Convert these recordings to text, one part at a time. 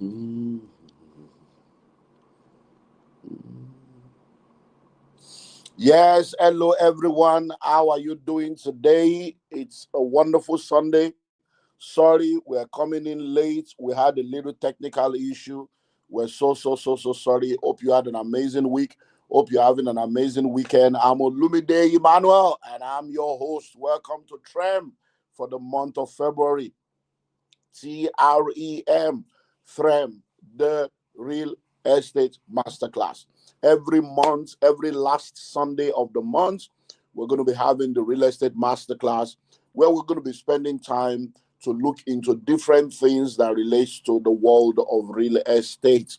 Mm. Yes, hello everyone. How are you doing today? It's a wonderful Sunday. Sorry, we're coming in late. We had a little technical issue. We're so sorry. Hope you had an amazing week. Hope you're having an amazing weekend. I'm Olumide Emmanuel, and I'm your host. Welcome to Trem for the month of February. TREM, Trem, the Real Estate Masterclass. Every month, every last Sunday of the month, we're going to be having the Real Estate Masterclass where we're going to be spending time to look into different things that relates to the world of real estate.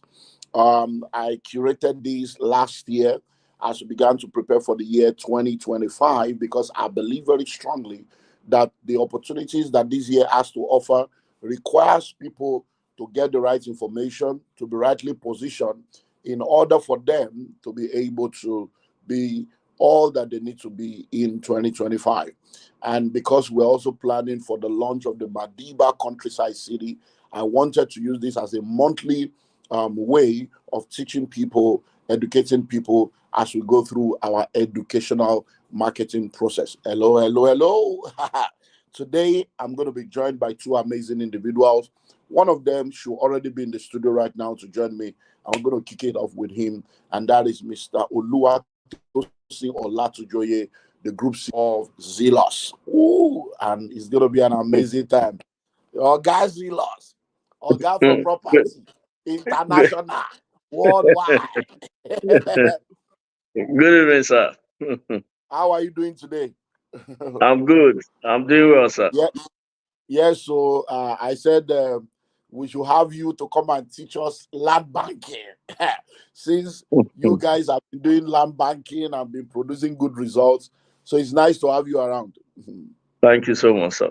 I curated these last year as we began to prepare for the year 2025 because I believe very strongly that the opportunities that this year has to offer requires people to get the right information, to be rightly positioned in order for them to be able to be all that they need to be in 2025. And because we're also planning for the launch of the Madiba countryside city, I wanted to use this as a monthly way of teaching people, educating people as we go through our educational marketing process. Hello. Today, I'm going to be joined by two amazing individuals. One of them should already be in the studio right now to join me. I'm going to kick it off with him, and that is Mr. Oluwatosin Olatujoye, the group CEO of Zelos. Ooh, and it's going to be an amazing time. Oga Zelos, Oga for Mm. Good, property, good, international, worldwide. good evening, sir. How are you doing today? I'm good. I'm doing well, sir. Yeah, yes. So I said we should have you to come and teach us land banking, since you guys have been doing land banking and been producing good results. So it's nice to have you around. Thank you so much, sir.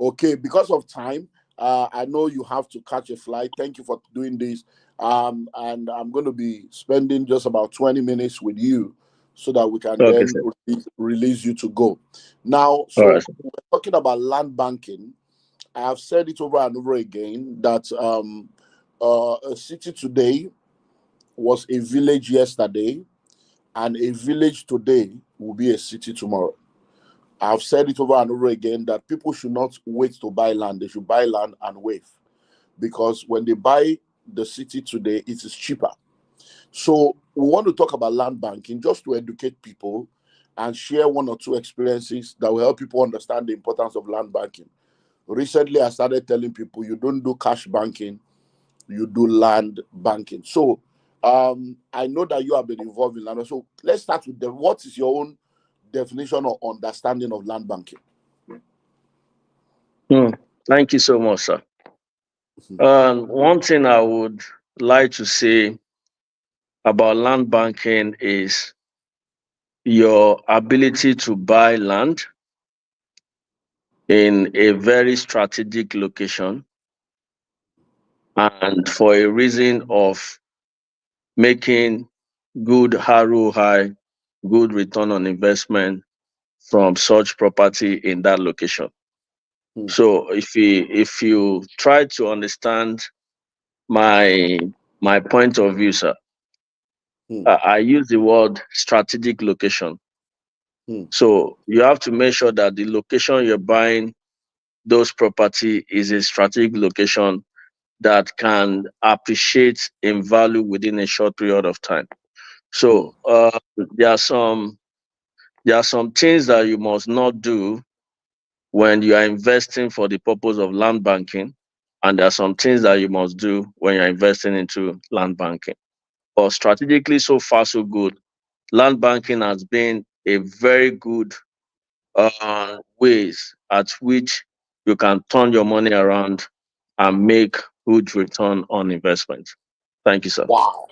Okay, because of time, I know you have to catch a flight. Thank you for doing this. And I'm going to be spending just about 20 minutes with you so that we can Okay, then sir. release you to go. Now, All right, so sir. we're talking about land banking. I have said it over and over again that a city today was a village yesterday, and a village today will be a city tomorrow. I've said it over and over again that people should not wait to buy land. They should buy land and wait, because when they buy the city today, it is cheaper. So we want to talk about land banking just to educate people and share one or two experiences that will help people understand the importance of land banking. Recently, I started telling people you don't do cash banking, you do land banking. So I know that you have been involved in land. So let's start with what is your own definition or understanding of land banking? Mm. Thank you so much, sir. One thing I would like to say about land banking is your ability to buy land in a very strategic location and for a reason of making good ROI, good return on investment from such property in that location. Hmm, So if you try to understand my my point of view, sir, hmm, I use the word strategic location. hmm, So you have to make sure that the location you're buying those property is a strategic location that can appreciate in value within a short period of time. hmm, So there are some there are some things that you must not do when you are investing for the purpose of land banking, and there are some things that you must do when you're investing into land banking. But strategically, so far, so good. Land banking has been a very good ways at which you can turn your money around and make good return on investment. Thank you, sir. wow.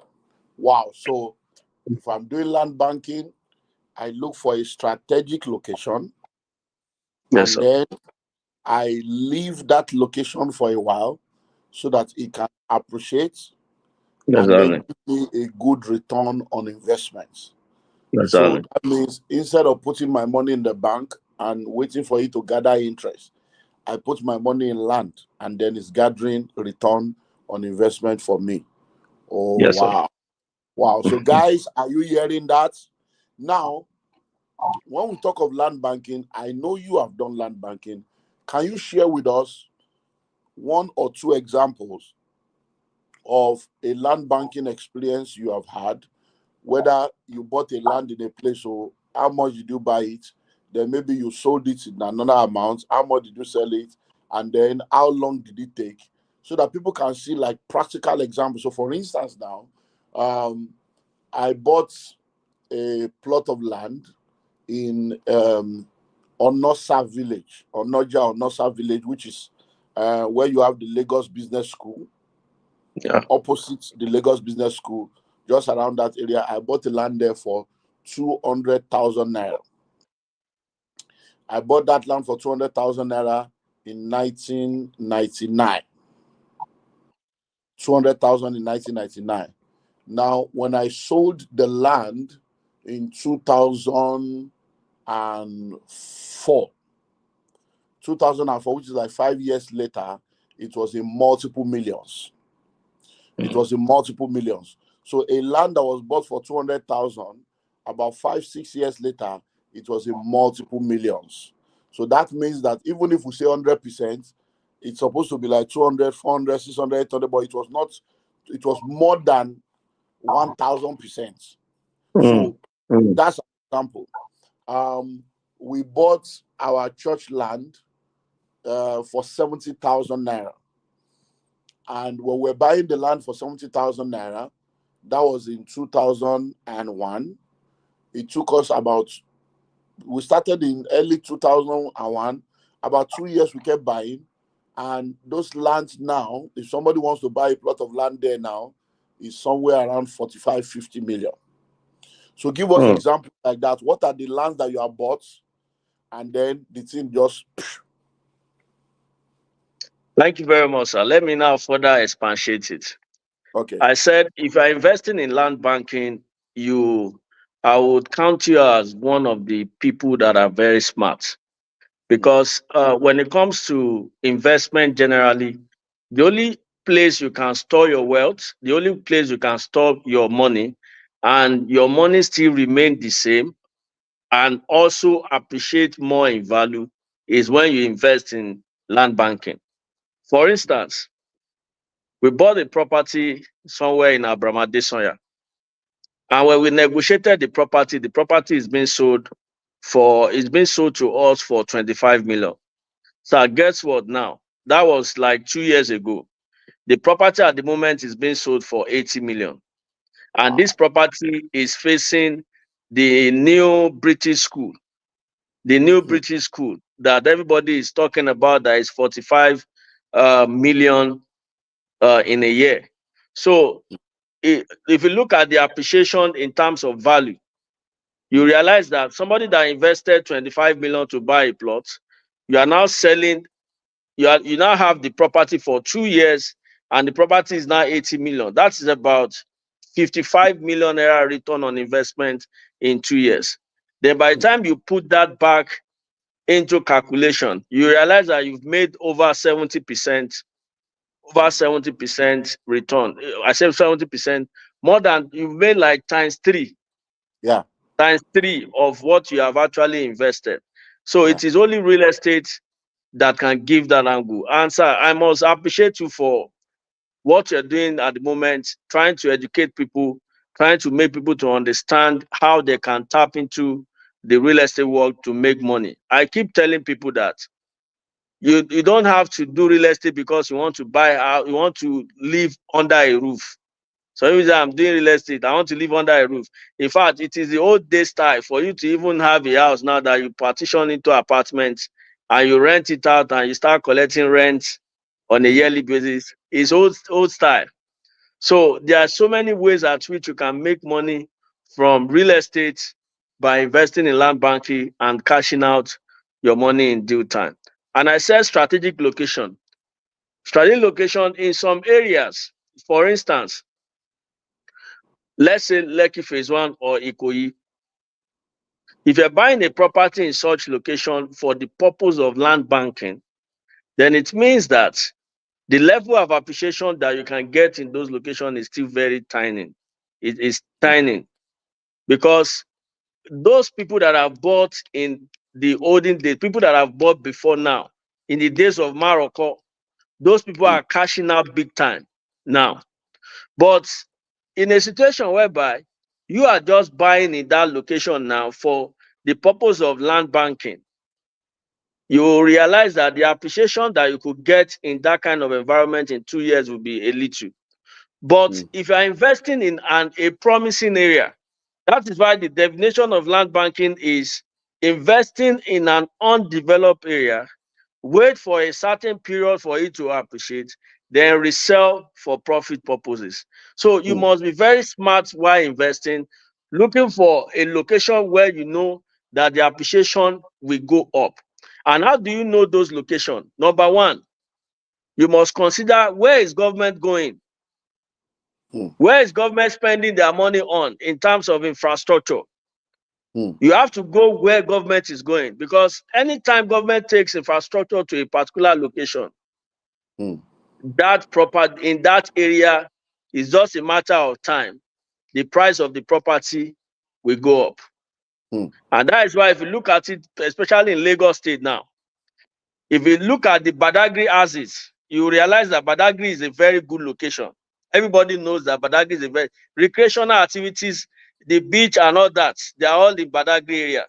Wow. So if I'm doing land banking, I look for a strategic location, Yes, and sir. then I leave that location for a while so that it can appreciate and then Exactly. give me a good return on investments. So Exactly. that means instead of putting my money in the bank and waiting for it to gather interest, I put my money in land and then it's gathering return on investment for me. Oh, Yes, sir. wow. Wow. So, guys, are you hearing that? Now, when we talk of land banking, I know you have done land banking. Can you share with us one or two examples of a land banking experience you have had? Whether you bought a land in a place, or how much did you buy it? Then maybe you sold it in another amount. How much did you sell it? And then how long did it take? So that people can see like practical examples. So, for instance, now, um, I bought a plot of land in Onosa village, Onoja village, which is where you have the Lagos Business School, Yeah. opposite the Lagos Business School, just around that area. I bought the land there for 200,000 naira. I bought that land for 200,000 naira in 1999. 200,000 in 1999. Now, when I sold the land in 2004, 2004, which is like 5 years later, it was in multiple millions. It was in multiple millions. So a land that was bought for 200,000, about 5, 6 years later, it was in multiple millions. So that means that even if we say 100%, it's supposed to be like 200, 400, 600, 800, but it was not, it was more than 1,000%. Mm. So Mm. that's an example. We bought our church land for 70,000 naira. And when we're buying the land for 70,000 naira, that was in 2001. It took us about, we started in early 2001, about 2 years we kept buying. And those lands now, if somebody wants to buy a plot of land there now, is somewhere around 45, 50 million. So give us Mm. examples like that. What are the lands that you have bought? And then the thing just, Thank you very much, sir. Let me now further expatiate it. okay. I said, if you're investing in land banking, you, I would count you as one of the people that are very smart, Mm, because when it comes to investment generally, the only place you can store your wealth, the only place you can store your money, and your money still remain the same and also appreciate more in value, is when you invest in land banking. For instance, we bought a property somewhere in Abramadesoya, and when we negotiated the property is being sold for, it's being sold to us for 25 million. So guess what now? That was like 2 years ago. The property at the moment is being sold for 80 million. And this wow. property is facing the new British school, the new Mm, British school that everybody is talking about, that is 45 million in a year. So if you look at the appreciation in terms of value, you realize that somebody that invested 25 million to buy a plot, you are now selling, you now have the property for 2 years, and the property is now 80 million. That is about 55 million naira return on investment in 2 years. Then by the mm, time you put that back into calculation, you realize that you've made over 70%, over mm. 70% return. I said 70%, more than you've made, like Yeah, times three of what you have actually invested. So yeah. it is only real estate that can give that angle. And sir, I must appreciate you for what you're doing at the moment, trying to educate people, trying to make people to understand how they can tap into the real estate world to make money. I keep telling people that you don't have to do real estate because you want to buy out, you want to live under a roof. So every time I'm doing real estate, I want to live under a roof. In fact, it is the old day style for you to even have a house now that you partition into apartments and you rent it out and you start collecting rent on a Mm, yearly basis. It's old style. So there are so many ways at which you can make money from real estate by investing in land banking and cashing out your money in due time. And I said strategic location. Strategic location in some areas. For instance, let's say Lekki Phase 1 or Ikoyi. If you're buying a property in such location for the purpose of land banking, then it means that The level of appreciation that you can get in those locations is still very tiny. It is tiny because those people that have bought in the olden days, people that have bought before now, in the days of Morocco, those people mm, are cashing out big time now. But in a situation whereby you are just buying in that location now for the purpose of land banking, you will realize that the appreciation that you could get in that kind of environment in 2 years will be a little. But mm, if you are investing in a promising area, that is why the definition of land banking is investing in an undeveloped area, wait for a certain period for it to appreciate, then resell for profit purposes. So you mm, must be very smart while investing, looking for a location where you know that the appreciation will go up. And how do you know those locations? Number one, you must consider, where is government going? mm, Where is government spending their money on in terms of infrastructure? mm, You have to go where government is going, because anytime government takes infrastructure to a particular location, mm, that property in that area is just a matter of time. The price of the property will go up. mm, And that is why, if you look at it, especially in Lagos State now, if you look at the Badagry houses, you realize that Badagry is a very good location. Everybody knows that Badagry is a very recreational activities, the beach and all that, they are all in Badagry area.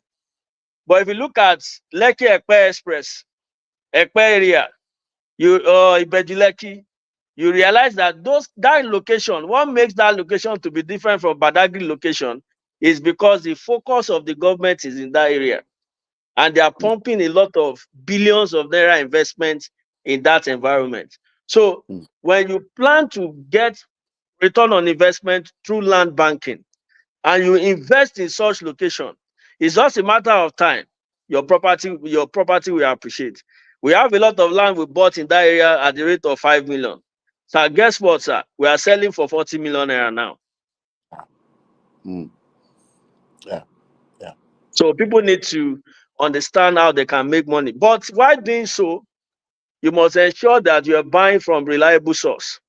But if you look at Lekki Ekpe Express, Ekpe area, you Ibeju Lekki, you realize that that location, what makes that location to be different from Badagry location is because the focus of the government is in that area, and they are pumping a lot of billions of naira investment in that environment. So mm, when you plan to get return on investment through land banking and you invest in such location, it's just a matter of time. Your property will appreciate. We have a lot of land we bought in that area at the rate of 5 million. So guess what, sir? We are selling for 40 million naira now. mm. Yeah, yeah. So people need to understand how they can make money. But while doing so, you must ensure that you are buying from reliable source.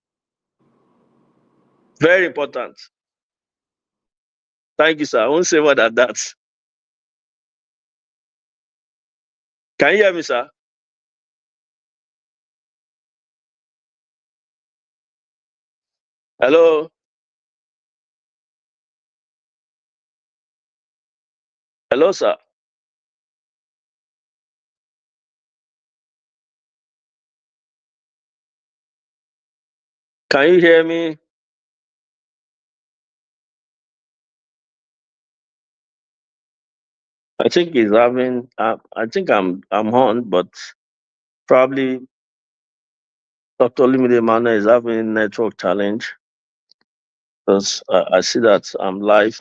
Very important. Thank you, sir. I won't say more than that. Can you hear me, sir? Hello? Hello, sir. Can you hear me? I think he's having. I think I'm on, but probably Dr. Limide Emmanuel is having network challenge, because I see that I'm live.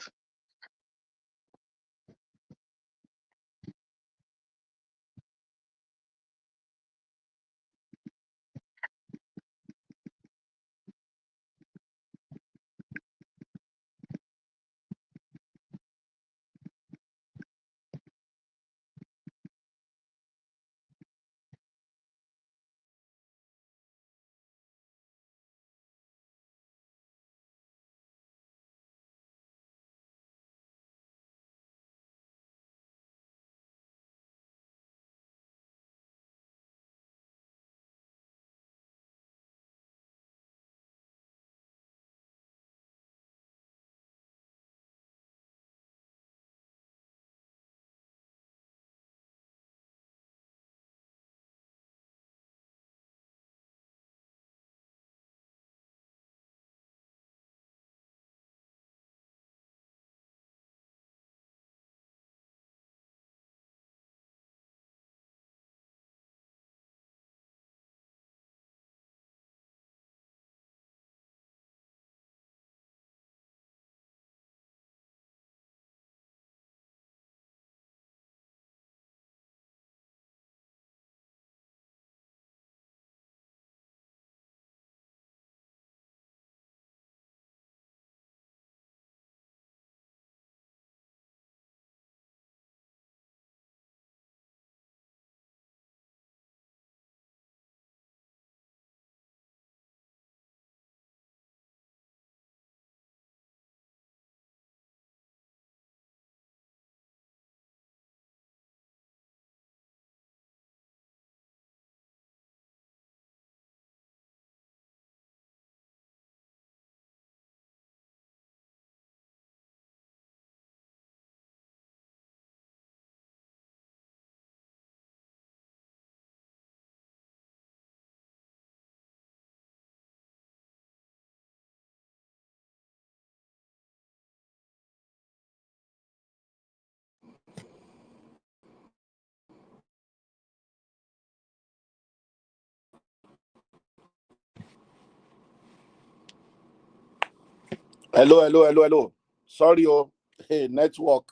Hello, hello, hello, hello. Sorry, oh, hey, network.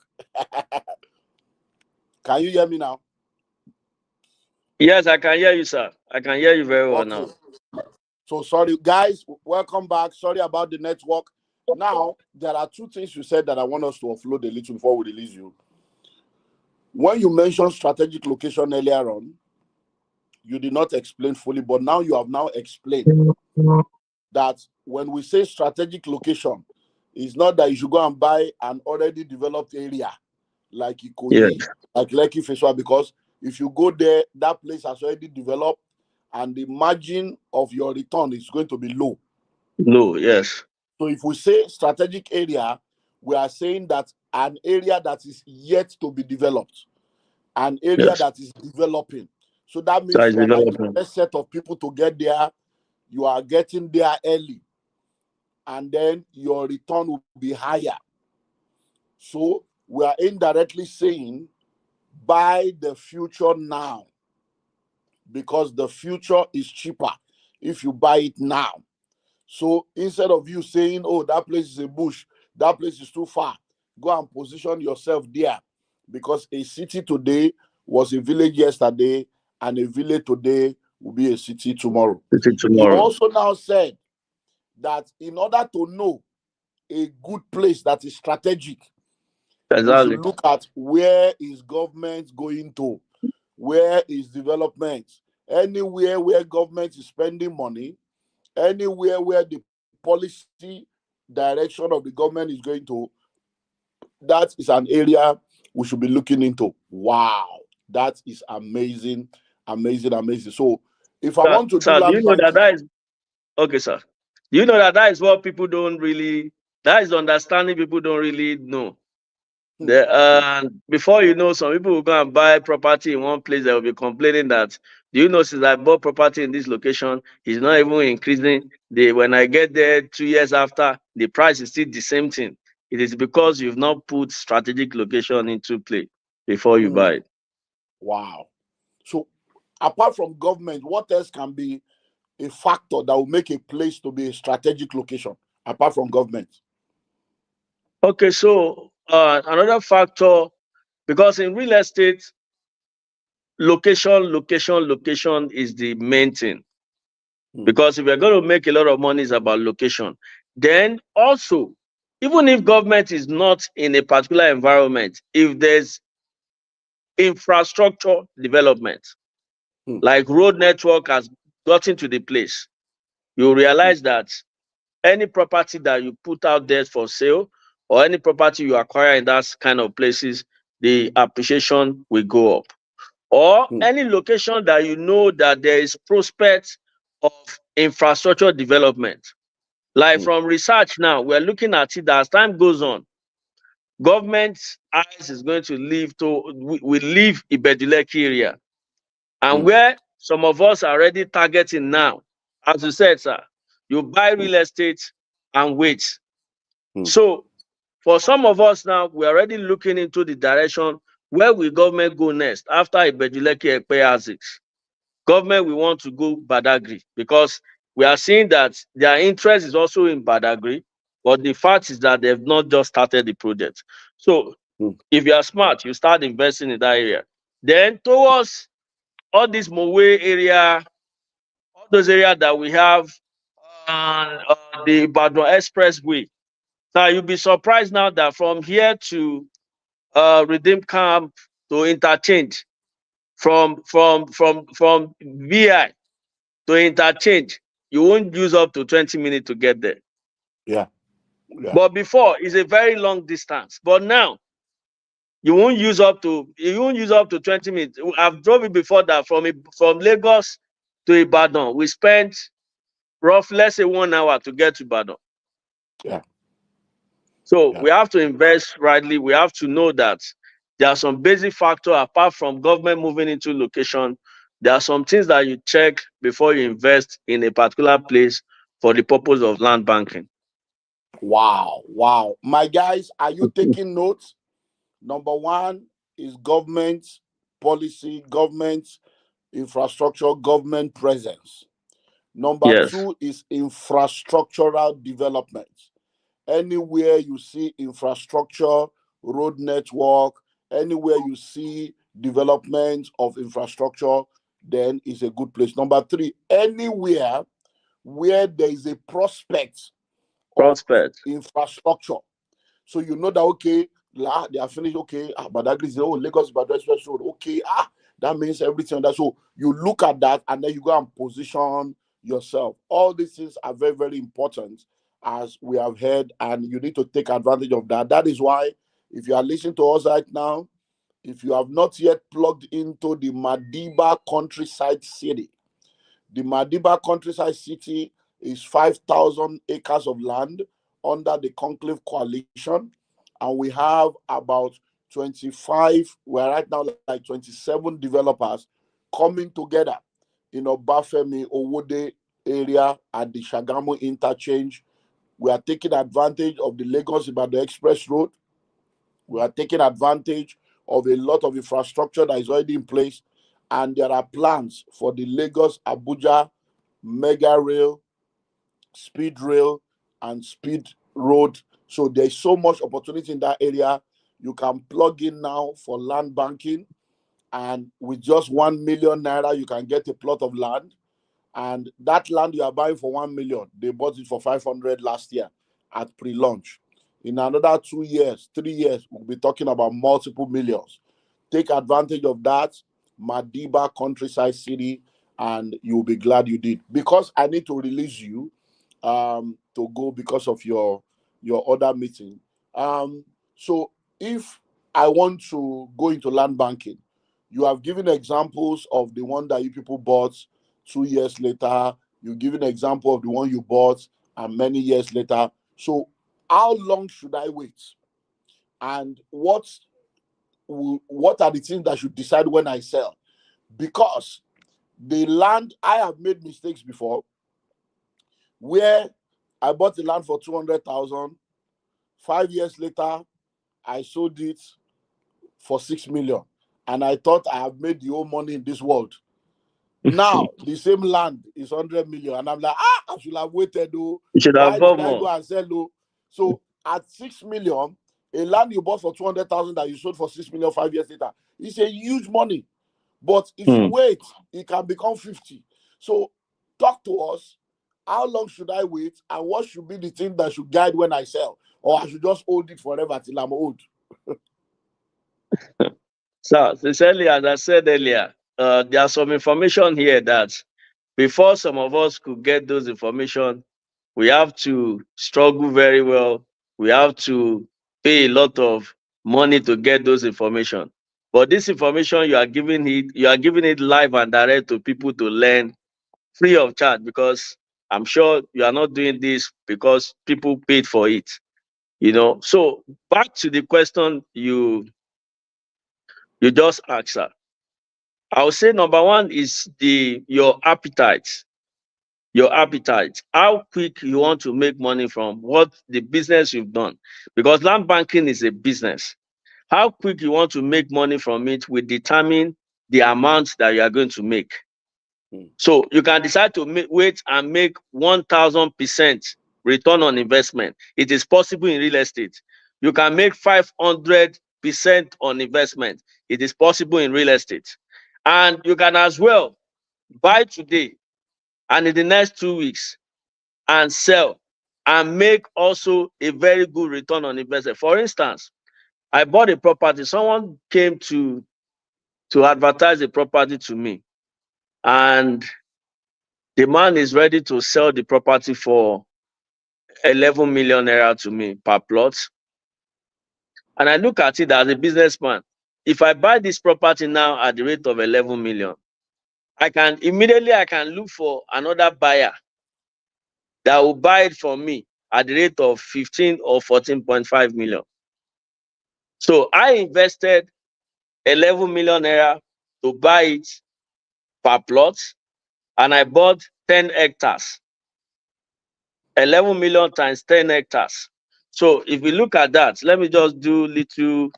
Can you hear me now? Yes, I can hear you, sir. I can hear you very well Okay. now. So sorry, guys. Welcome back. Sorry about the network. Now there are two things you said that I want us to offload a little before we release you. When you mentioned strategic location earlier on, you did not explain fully, but now you have now explained that when we say strategic location, it's not that you should go and buy an already developed area like Yes, Ikoyi, like Lekki Feswa, because if you go there, that place has already developed and the margin of your return is going to be low. no, yes, So if we say strategic area, we are saying that an area that is yet to be developed, an area yes. that is developing. So that That means is you are like the development. first set of people to get there. You are getting there early, and then your return will be higher. So we are indirectly saying buy the future now because the future is cheaper if you buy it now. So instead of you saying, oh, that place is a bush, that place is too far, go and position yourself there because a city today was a village yesterday, and a village today will be a city tomorrow. Is it You tomorrow? also now said that in order to know a good place that is strategic, we should Exactly. look at where is government going to, where is development. Anywhere where government is spending money, anywhere where the policy direction of the government is going to, that is an area we should be looking into. Wow, that is amazing, amazing, amazing. So if I want to do Sir, do you land know that banking, that is okay, sir? Do you know that that is what people don't really, that is the understanding people don't really know. hmm, Before you know, some people will go and buy property in one place. They will be complaining that, do you know, since I bought property in this location, it's not even increasing. When I get there 2 years after, the price is still the same thing. It is because you've not put strategic location into play before you hmm, buy it. wow. So apart from government, what else can be a factor that will make a place to be a strategic location apart from government? Okay, so another factor, because in real estate, location is the main thing. Hmm, Because if we're going to make a lot of money, it's about location. Then also, even if government is not in a particular environment, if there's infrastructure development, hmm, like road network has gotten to the place, you hmm, realize that any property that you put out there for sale or any property you acquire in that kind of places, the appreciation will go up. Or hmm, any location that you know that there is prospect of infrastructure development. Like hmm, from research now, we're looking at it that as time goes on, government eyes is going to leave to we leave Ibeduleki area. And hmm, where some of us are already targeting now, as you said, sir, you buy hmm, real estate and wait. hmm, So for some of us now, we're already looking into the direction where will government go next after Ibeduleki Ekpe has it. Government we want to go Badagry because we are seeing that their interest is also in Badagry, but the fact is that they've not just started the project. So hmm, if you are smart, you start investing in that area. Then towards all this Mowe area, all those areas that we have on the Badon Expressway. Now you'll be surprised now that from here to Redeem Camp to interchange, from VI to interchange, you won't use up to 20 minutes to get there. yeah, yeah, But before, it's a very long distance. But now, you won't use up to 20 minutes. I've drove it before that from Lagos to Ibadan. We spent roughly, let's say, 1 hour to get to Ibadan. yeah, So yeah. we have to invest rightly. We have to know that there are some basic factors apart from government moving into location. There are some things that you check before you invest in a particular place for the purpose of land banking. Wow, wow. My guys, are you taking notes? Number one is government policy, government infrastructure, government presence. Number Yes. two is infrastructural development. Anywhere you see infrastructure, road network, anywhere you see development of infrastructure, then it's a good place. Number three, anywhere where there is a prospect of Prospect. infrastructure. So you know that okay, they are finished. Okay, but that is Lagos Ibadan Express Road. Okay, that means everything on that. So you look at that and then you go and position yourself. All these things are very, very important as we have heard, and you need to take advantage of that. That is why if you are listening to us right now, if you have not yet plugged into the Madiba countryside city, the Madiba countryside city is 5,000 acres of land under the Conclave Coalition. And we have about 25, we're right now like 27 developers coming together in Obafemi Owode area at the Shagamu interchange. We are taking advantage of the Lagos Ibadan Express Road. We are taking advantage of a lot of infrastructure that is already in place. And there are plans for the Lagos Abuja mega rail, speed rail, and speed road. So there's so much opportunity in that area. You can plug in now for land banking, and with just 1 million naira, you can get a plot of land. And that land you are buying for 1 million, they bought it for 500 last year at pre-launch. In another 2 years, 3 years, we'll be talking about multiple millions. Take advantage of that, Madiba countryside city, and you'll be glad you did. Because I need to release you to go because of your other meeting. So if I want to go into land banking, you have given examples of the one that you people bought 2 years later. You give an example of the one you bought and many years later. So how long should I wait? And what are the things that should decide when I sell? Because the land, I have made mistakes before where I bought the land for 200,000. 5 years later, I sold it for 6 million. And I thought I have made the whole money in this world. Now the same land is 100 million, and I'm like, I should have waited. Though. You should have Why bought did I more. go and sell? Though? So at 6 million, a land you bought for 200,000 that you sold for 6 million 5 years later, it's a huge money. But if you Hmm. wait, it can become 50. So talk to us. How long should I wait, and what should be the thing that should guide when I sell, or I should just hold it forever till I'm old? So, sincerely, as I said earlier, there's some information here that before some of us could get those information, we have to struggle very well. We have to pay a lot of money to get those information. But this information you are giving it live and direct to people to learn free of charge, because I'm sure you are not doing this because people paid for it. So back to the question you just asked, sir. I would say number one is your appetite. Your appetite. How quick you want to make money from what the business you've done. Because land banking is a business. How quick you want to make money from it will determine the amount that you are going to make. Hmm. So you can decide to wait and make 1,000% return on investment. It is possible in real estate. You can make 500% on investment. It is possible in real estate. And you can as well buy today and in the next 2 weeks and sell and make also a very good return on investment. For instance, I bought a property. Someone came to advertise a property to me, and the man is ready to sell the property for 11 million naira to me per plot. And I look at it as a businessman. If I buy this property now at the rate of 11 million, I can look for another buyer that will buy it from me at the rate of 15 or 14.5 million. So I invested 11 million naira to buy it per plot, and I bought 10 hectares. 11 million times 10 hectares. So if we look at that, let me just do little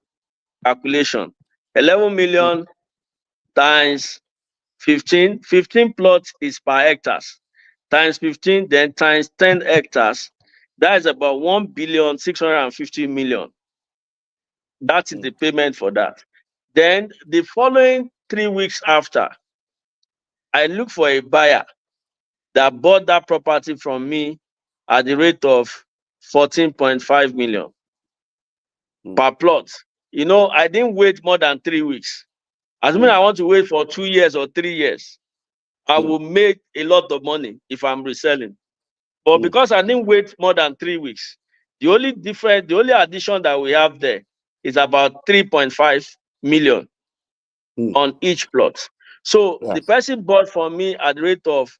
calculation. 11 million times 15, 15 plots is per hectares. Times 15, then times 10 hectares That is about 1,650,000,000. That is the payment for that. Then the following 3 weeks after, I look for a buyer that bought that property from me at the rate of 14.5 million per plot. I didn't wait more than 3 weeks. Assuming I want to wait for 2 years or 3 years, I will make a lot of money if I'm reselling. But because I didn't wait more than 3 weeks, the only addition that we have there is about 3.5 million on each plot. So the person bought from me at the rate of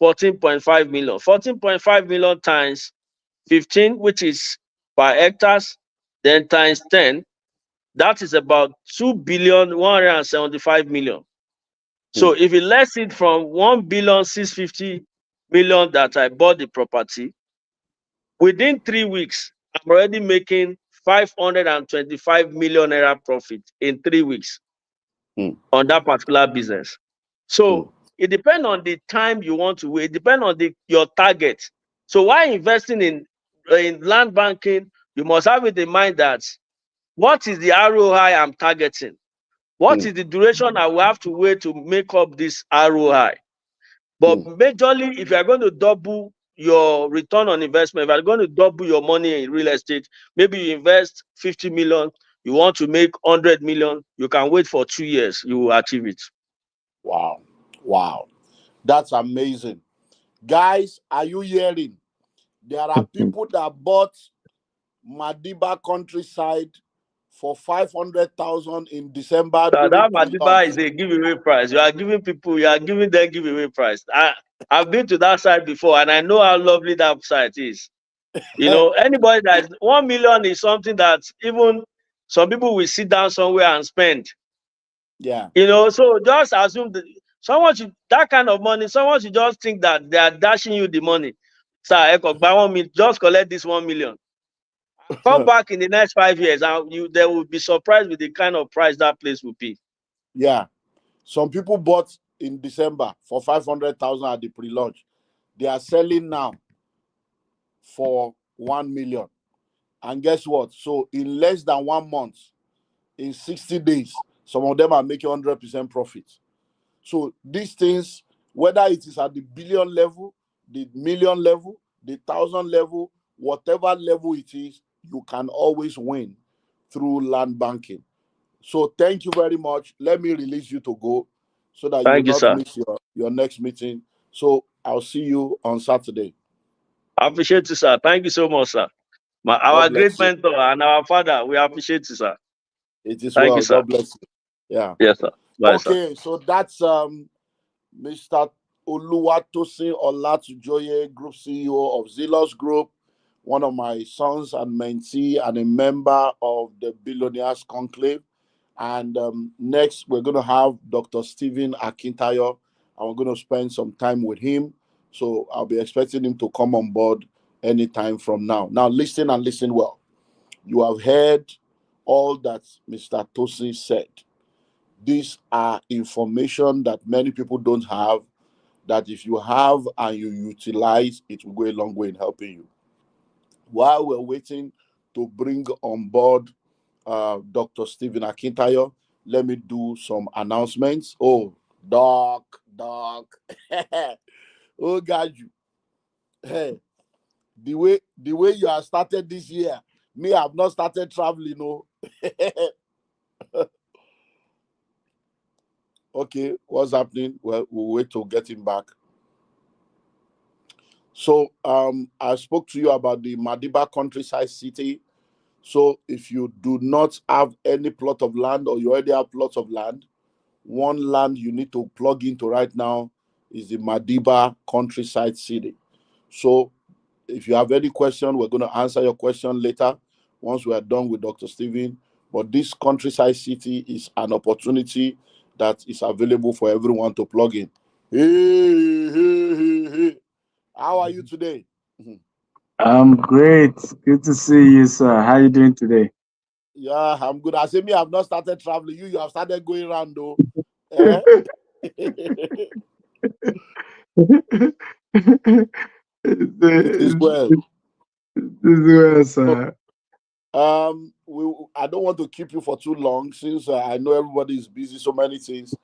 14.5 million. 14.5 million times 15, which is per hectares, then times 10, that is about 2,175,000,000. So if you less it from 1,650,000,000 that I bought the property, within 3 weeks, I'm already making 525 million naira profit in 3 weeks on that particular business. So it depends on the time you want to wait, depend on your target. So while investing in land banking, you must have it in mind that what is the ROI I'm targeting? What is the duration I will have to wait to make up this ROI? But majorly, if you are going to double your return on investment, if you are going to double your money in real estate, maybe you invest 50 million, you want to make 100 million, you can wait for 2 years, you will achieve it. Wow. Wow. That's amazing. Guys, are you hearing? There are people that bought Madiba countryside for 500,000 in December during That Madiba pre-launch. is a giveaway price. You are giving them giveaway price. I've been to that site before and I know how lovely that site is. Anybody that is 1 million is something that even some people will sit down somewhere and spend. Yeah. So just assume that kind of money, someone should just think that they are dashing you the money. Sir, just collect this 1 million. Come back in the next 5 years and they will be surprised with the kind of price that place will be. Yeah. Some people bought in December for 500,000 at the pre-launch. They are selling now for 1 million. And guess what? So in less than 1 month, in 60 days, some of them are making 100% profit. So these things, whether it is at the billion level, the million level, the thousand level, whatever level it is, you can always win through land banking. So thank you very much. Let me release you to go so that you will Thank you, not sir. miss your next meeting. So I'll see you on Saturday. I appreciate you, sir. Thank you so much, sir. God Our great bless you. mentor and our father, we appreciate you, sir. It is Thank you, well. sir. God bless you. Yeah. Yes, sir. Bye, sir. Okay, so that's Mr. Oluwatosin Olatujoye, Group CEO of Zelos Group, one of my sons and mentee, and a member of the Billionaires Conclave. And next, we're going to have Dr. Stephen Akintayo, and we're going to spend some time with him. So I'll be expecting him to come on board anytime from now. Now, listen and listen well. You have heard all that Mr. Tosin said. These are information that many people don't have, that if you have and you utilize, it will go a long way in helping you. While we're waiting to bring on board Dr. Stephen Akintayo, let me do some announcements. Oh, Doc. Oh, God, you. Hey, the way you have started this year, me, I've not started traveling, no. Okay, what's happening? Well, we'll wait to get him back. So I spoke to you about the Madiba countryside city. So if you do not have any plot of land or you already have plots of land, one land you need to plug into right now is the Madiba countryside city. So if you have any question, we're going to answer your question later once we are done with Dr. Stephen. But this countryside city is an opportunity that is available for everyone to plug in. Hey. How are you today? I'm great. Good to see you, sir. How you doing today? Yeah, I'm good. I say me, I've not started traveling. You have started going around though. Eh? It is well. This is well, So, sir. I don't want to keep you for too long since I know everybody is busy, so many things.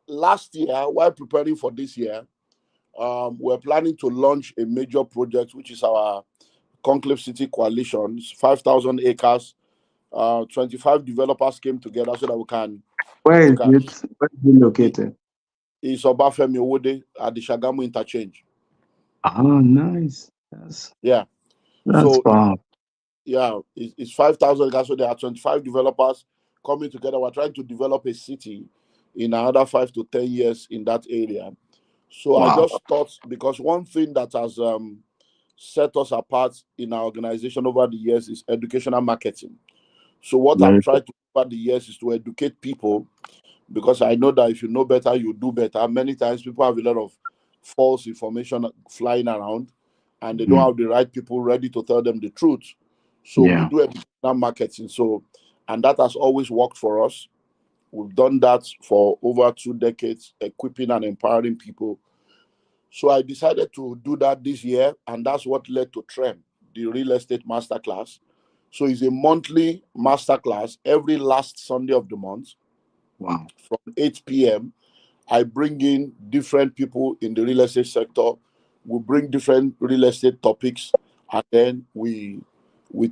Last year, while preparing for this year, we're planning to launch a major project, which is our Conclave City Coalition, 5,000 acres. 25 developers came together so that we can Where is look at it? Where is it it. located? It's Obafemi Owode at the Shagamu interchange. Oh, nice. Yeah. That's So fun. yeah, it's 5,000 acres. So there are 25 developers coming together. We're trying to develop a city in another 5 to 10 years in that area. So I Wow. just thought, because one thing that has set us apart in our organization over the years is educational marketing. So what I've Very good. tried to do over the years is to educate people, because I know that if you know better, you do better. Many times people have a lot of false information flying around, and they don't Mm, have the right people ready to tell them the truth. So we yeah. do educational marketing. So, and that has always worked for us. We've done that for over 2 decades, equipping and empowering people. So I decided to do that this year, and that's what led to Trem, the real estate masterclass. So it's a monthly masterclass every last Sunday of the month Wow. from 8 p.m. I bring in different people in the real estate sector. We bring different real estate topics, and then we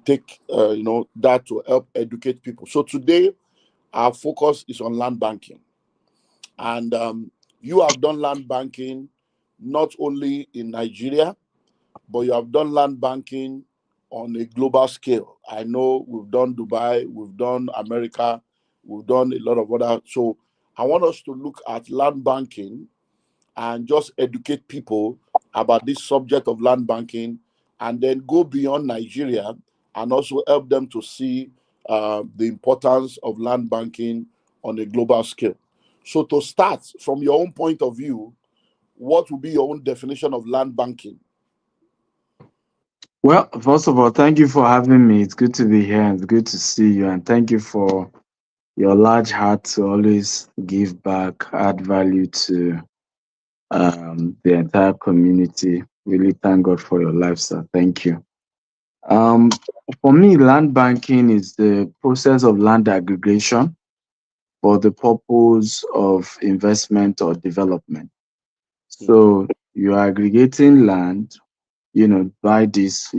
take that to help educate people. So today our focus is on land banking, and you have done land banking not only in Nigeria, but you have done land banking on a global scale. I know we've done Dubai, we've done America, we've done a lot of other. So I want us to look at land banking and just educate people about this subject of land banking, and then go beyond Nigeria and also help them to see the importance of land banking on a global scale. So, to start from your own point of view, what would be your own definition of land banking? Well, first of all, thank you for having me. It's good to be here and it's good to see you. And thank you for your large heart to always give back, add value to the entire community. Really thank God for your life, sir. Thank you. Um, for me, land banking is the process of land aggregation for the purpose of investment or development. Hmm, So you are aggregating land, buy this,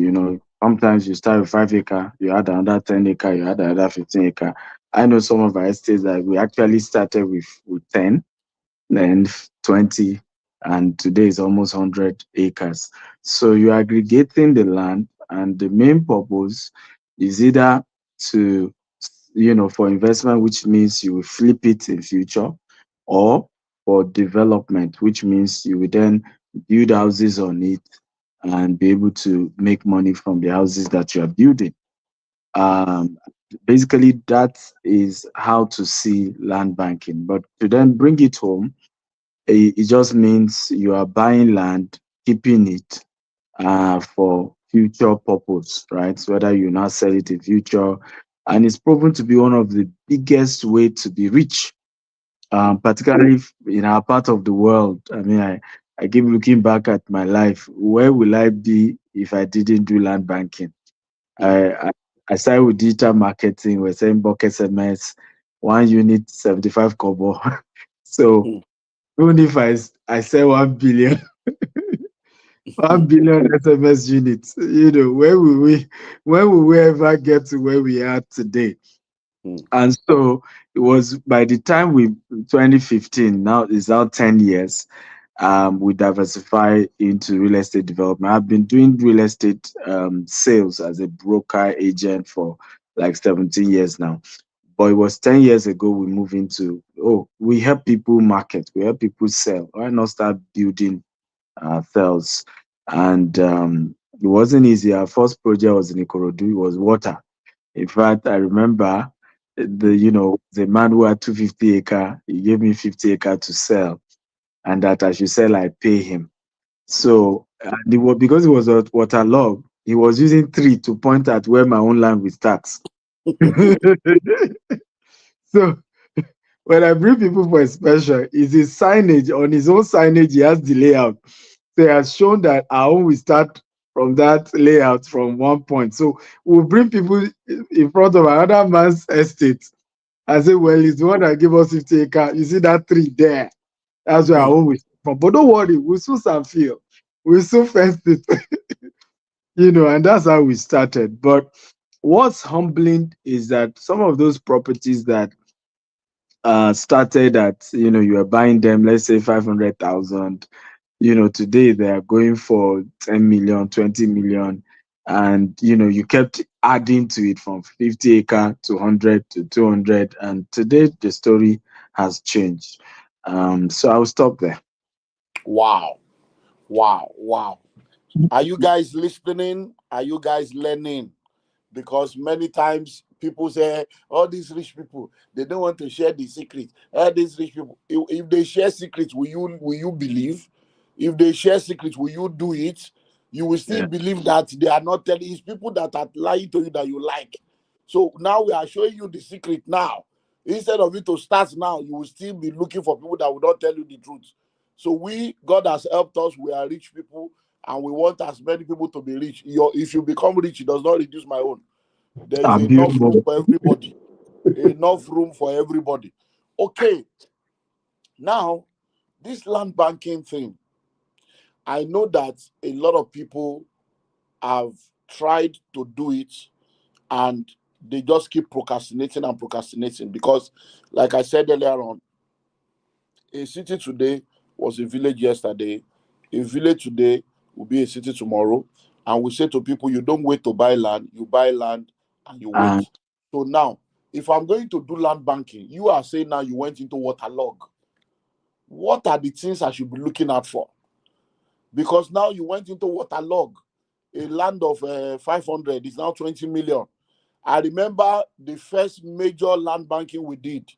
sometimes you start with 5 acre, you add another 10 acre, you add another 15 acre. I know some of our estates that we actually started with 10, then 20, and today is almost 100 acres. So you're aggregating the land, and the main purpose is either to, for investment, which means you will flip it in future, or for development, which means you will then build houses on it and be able to make money from the houses that you are building. Um, Basically, that is how to see land banking. But to then bring it home, it just means you are buying land, keeping it for future purpose, right? So whether you now sell it in future, and it's proven to be one of the biggest way to be rich, hmm, particularly in our part of the world. I mean, I keep looking back at my life. Where will I be if I didn't do land banking? hmm, I, I, I started with digital marketing. We're selling bulk SMS, 1 unit, 75 kobo. So hmm, even if I sell 1 billion, one hmm, billion SMS units, when will we ever get to where we are today? hmm, And so it was by the time we 2015, now it's now 10 years, we diversify into real estate development. I've been doing real estate sales as a broker agent for like 17 years now. But it was 10 years ago we moved into, we help people market, we help people sell. Why not start building cells? And it wasn't easy. Our first project was in Ikorodu, it was water. In fact, I remember the man who had 250 acre, he gave me 50 acre to sell, and that I should sell, I pay him. hmm, So because it was a waterlogged, he was using three to point at where my own land will start. So when I bring people for inspection, is his signage on his own signage, he has the layout. So he has shown that our own will start from that layout from one point. So we'll bring people in front of another man's estate and say, well, it's the one that gave us 50 acres. You see that tree there? That's where our Hmm. home is from. But don't worry, we'll soon some feel. We'll soon fence it, and that's how we started. But what's humbling is that some of those properties that started at, you were buying them, let's say 500,000, today they are going for 10 million, 20 million. And, you kept adding to it from 50 acre to 100 to 200. And today the story has changed. So I'll stop there. Wow. Wow. Wow. Are you guys listening? Are you guys learning? Because many times people say, all these rich people, they don't want to share the secret. All these rich people, if they share secrets, will you believe? If they share secrets, will you do it? You will still Yeah. believe that they are not telling. It's people that are lying to you that you like. So now we are showing you the secret now. Instead of it to start now, you will still be looking for people that will not tell you the truth. So God has helped us. We are rich people, and we want as many people to be rich. If you become rich, it does not reduce my own. There is I'll build enough room more. for everybody. Enough room for everybody. Okay, now this land banking thing, I know that a lot of people have tried to do it, and they just keep procrastinating and procrastinating because, like I said earlier on, a city today was a village yesterday. A village today will be a city tomorrow. And we say to people, you don't wait to buy land, you buy land and you And wait. So now, if I'm going to do land banking, you are saying now you went into waterlog. What are the things I should be looking out for? Because now you went into waterlog. A land of 500 is now 20 million. I remember the first major land banking we did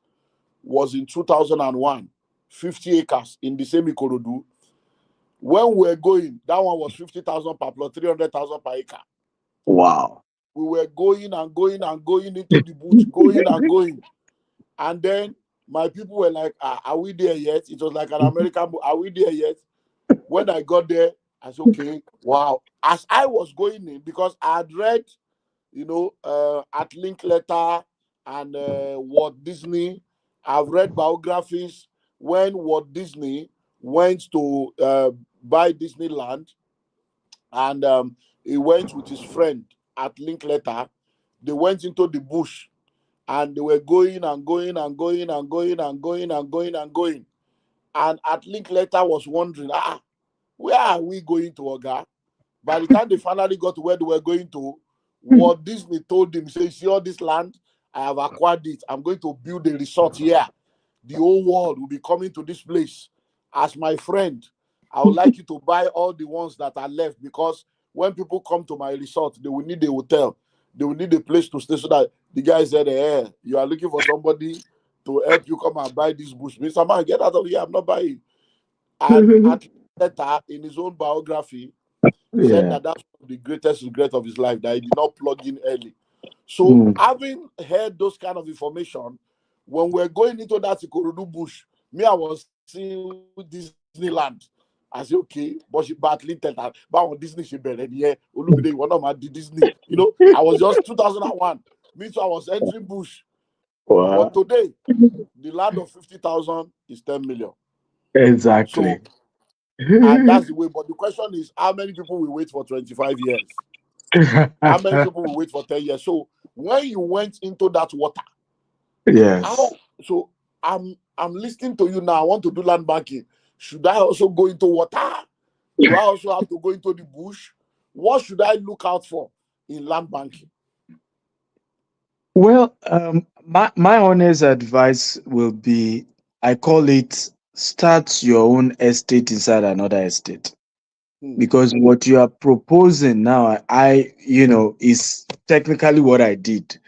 was in 2001, 50 acres in the same Ikorodu. When we were going, that one was 50,000 per plot, 300,000 per acre. wow. We were going and going and going into the bush, going and going. And then my people were like, are we there yet? It was like an American, are we there yet? When I got there, I said, okay, wow. As I was going in, because I had read, at Linkletter and Walt Disney, I've read biographies when Walt Disney went to buy Disneyland, and he went with his friend at Linkletter. They went into the bush, and they were going and going and going and going and going and going and going. And at Linkletter was wondering, where are we going to, Oga? By the time they finally got to where they were going to, Walt Disney told him, say, see all this land, I have acquired it. I'm going to build a resort here. The whole world will be coming to this place. As my friend, I would like you to buy all the ones that are left, because when people come to my resort, they will need a hotel. They will need a place to stay, so that the guy said, hey, you are looking for somebody to help you come and buy this bush. Mr. Man, get out of here. I'm not buying. And at later, in his own biography, said Yeah. that that's the greatest regret of his life, that he did not plug in early. So, Mm. having heard those kind of information, when we're going into that Ikorodu bush, me, I was seeing Disneyland. I said, okay, but Lintel, but on Disney, she better, yeah, Olumide, one of my Disney. I was just 2001. Me too, I was entering bush. But Wow. today, the land of 50,000 is 10 million. Exactly. So, and that's the way. But the question is, how many people will wait for 25 years? How many people will wait for 10 years? So when you went into that water, Yes. how so I'm listening to you now. I want to do land banking. Should I also go into water? Do I also have to go into the bush? What should I look out for in land banking? Well, my honest advice will be, I call it, start your own estate inside another estate. Hmm. Because what you are proposing now, is technically what I did.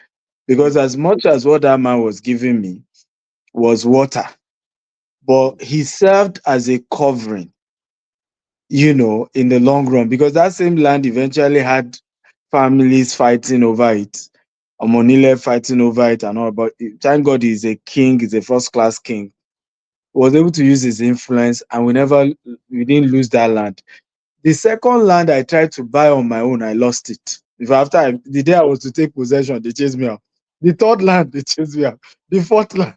Because as much as what that man was giving me was water, Hmm. but he served as a covering, in the long run, because that same land eventually had families fighting over it, Omonile fighting over it and all. But thank God he's a king, he's a first class king. Was able to use his influence, and we didn't lose that land. The second land I tried to buy on my own, I lost it. If after the day I was to take possession, they chased me out. The third land, they chased me out. The fourth land,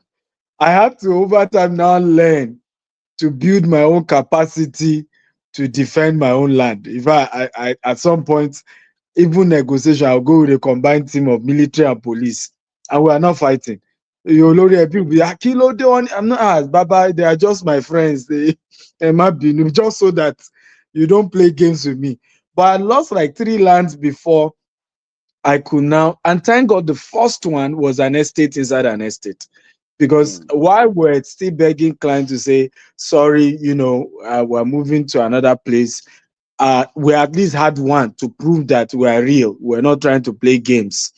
I had to over time now learn to build my own capacity to defend my own land. If I at some point, even negotiation, I'll go with a combined team of military and police, and we are not fighting. You Olori people be Akilo they want. I'm not Baba. They are just my friends. They might be just so that you don't play games with me. But I lost like 3 lands before I could now, and thank God the first one was an estate inside an estate. Because Mm, while we're still begging clients to say, sorry, we're moving to another place, we at least had one to prove that we're real. We're not trying to play games.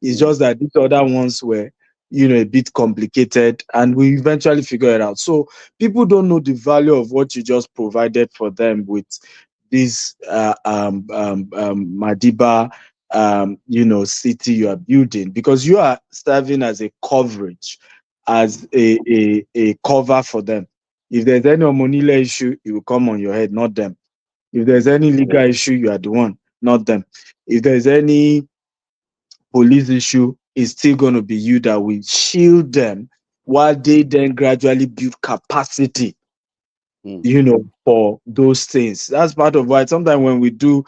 It's mm, just that these other ones were, a bit complicated, and we eventually figured it out. So people don't know the value of what you just provided for them with this Madiba, city you are building, because you are serving as a coverage, as a cover for them. If there's any money issue, it will come on your head, not them. If there's any legal issue, you are the one, not them. If there's any police issue, it's still going to be you that will shield them while they then gradually build capacity, mm, for those things. That's part of why sometimes when we do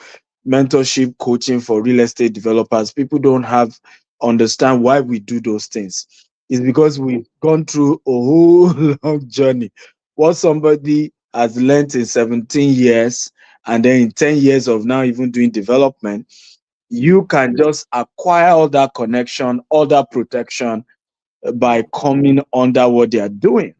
mentorship coaching for real estate developers, people don't have understand why we do those things. It's mm, because we've gone through a whole long journey. What somebody has learned in 17 years, and then in 10 years of now even doing development, mm, you can just acquire all that connection, all that protection by coming under what they are doing.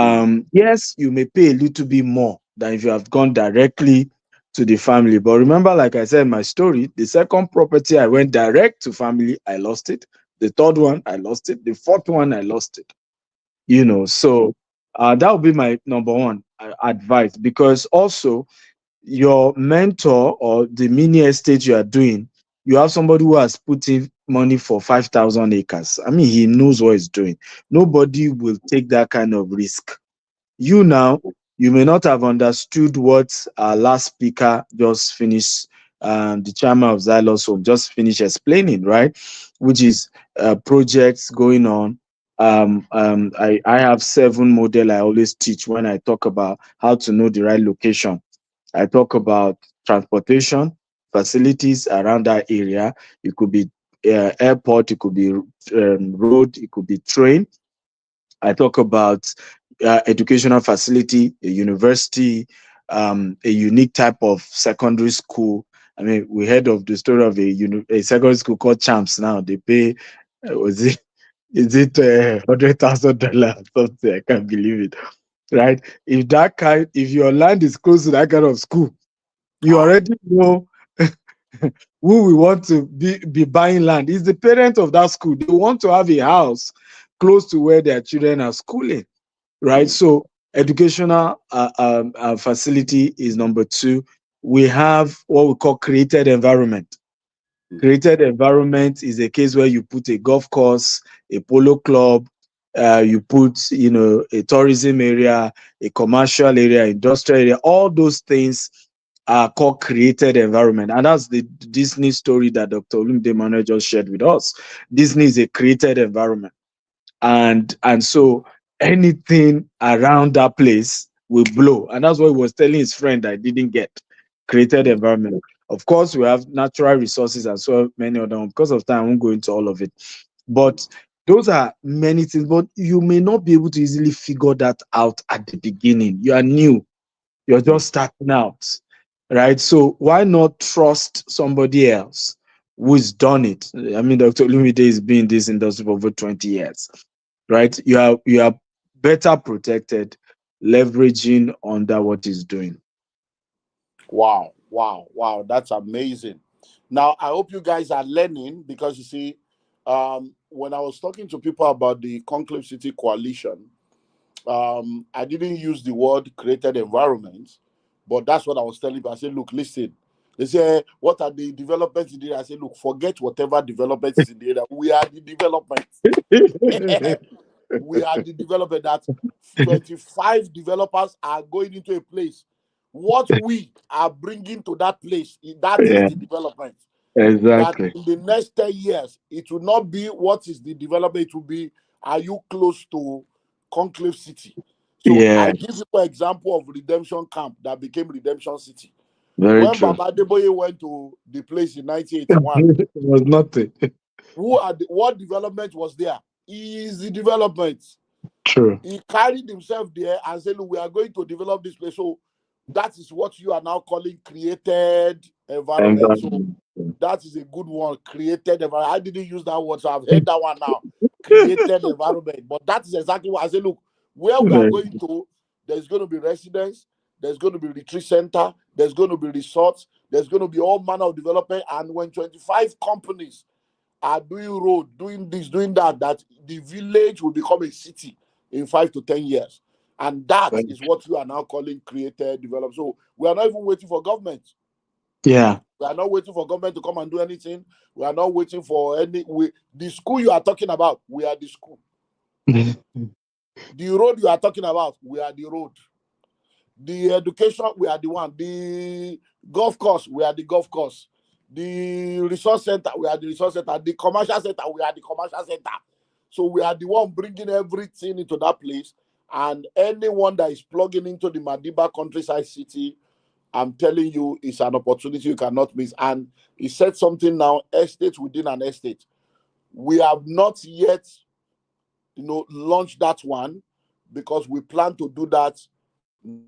mm, Yes, you may pay a little bit more than if you have gone directly to the family. But remember, like I said in my story, the second property I went direct to family, I lost it. The third one, I lost it. The fourth one, I lost it. So that would be my number one advice, because also your mentor or the mini estate you are doing, you have somebody who has put in money for 5,000 acres. I mean, he knows what he's doing. Nobody will take that kind of risk. You now, you may not have understood what our last speaker just finished, the chairman of Xylos Home just finished explaining, right? Which is projects going on. I have 7 model I always teach when I talk about how to know the right location. I talk about transportation facilities around that area. It could be airport, it could be road, it could be train. I talk about educational facility, a university, a unique type of secondary school. I mean, we heard of the story of a secondary school called Champs. Now they pay, was it is it $100,000 something? I can't believe it, right? If your land is close to that kind of school, you ah, already know who we want to be buying land. Is the parent of that school. They want to have a house close to where their children are schooling, right? mm, So educational facility is number two. We have what we call created environment. mm, Created environment is a case where you put a golf course, a polo club, you put, a tourism area, a commercial area, industrial area. All those things are called created environment, and that's the Disney story that Dr. Olumide Manuel just shared with us. Disney is a created environment, and so anything around that place will blow, and that's what he was telling his friend I didn't get. Created mm, environment. Of course, we have natural resources and so many of them. Because of time, I won't go into all of it, mm, but those are many things. But you may not be able to easily figure that out at the beginning. You are new, you're mm. just starting out, right? So why not trust somebody else who's done it? I mean, Dr. Lumide has been in this industry for over 20 years, right? You are better protected leveraging under what he's doing. Wow, wow, wow. That's amazing. Now, I hope you guys are learning because you see, when I was talking to people about the Conclave City Coalition, I didn't use the word created environment, but that's what I was telling people. I said, look, listen. They say, what are the developments in the area? I said, look, forget whatever development is in the area. We are the development. We are the development that 25 developers are going into a place what we are bringing to that place, that is Yeah, the development. That exactly. in the next 10 years, it will not be what is the development, it will be, are you close to Conclave City? So I Yeah, give you an example of Redemption Camp that became Redemption City. very When true. Baba Adeboye went to the place in 1981, It was nothing. what development was there? Easy development. True. He carried himself there and said, look, we are going to develop this place. So that is what you are now calling created environment. So Environment. that is a good one. Created environment. I didn't use that word, so I've heard that one now. Created environment. But that is exactly what I said. Look, where we are Very going to, there's going to be residence, there's going to be retreat center, there's going to be resorts, there's going to be all manner of development. And when 25 companies are doing road, doing this, doing that, that the village will become a city in 5 to 10 years. And that true. is what you are now calling created, developed. So we are not even waiting for government. Yeah. We are not waiting for government to come and do anything. We are not waiting for the school you are talking about. We are the school. The road you are talking about. We are the road. The education, we are the one. The golf course, we are the golf course. The resource center, we are the resource center. The commercial center, we are the commercial center. So we are the one bringing everything into that place. And anyone that is plugging into the Madiba countryside city, I'm telling you, it's an opportunity you cannot miss. And he said something now, estate within an estate. We have not yet, launched that one because we plan to do that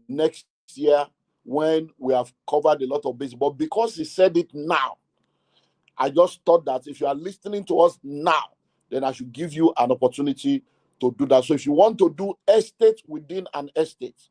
next year when we have covered a lot of base. But because he said it now, I just thought that if you are listening to us now, then I should give you an opportunity to do that. So if you want to do estate within an estate,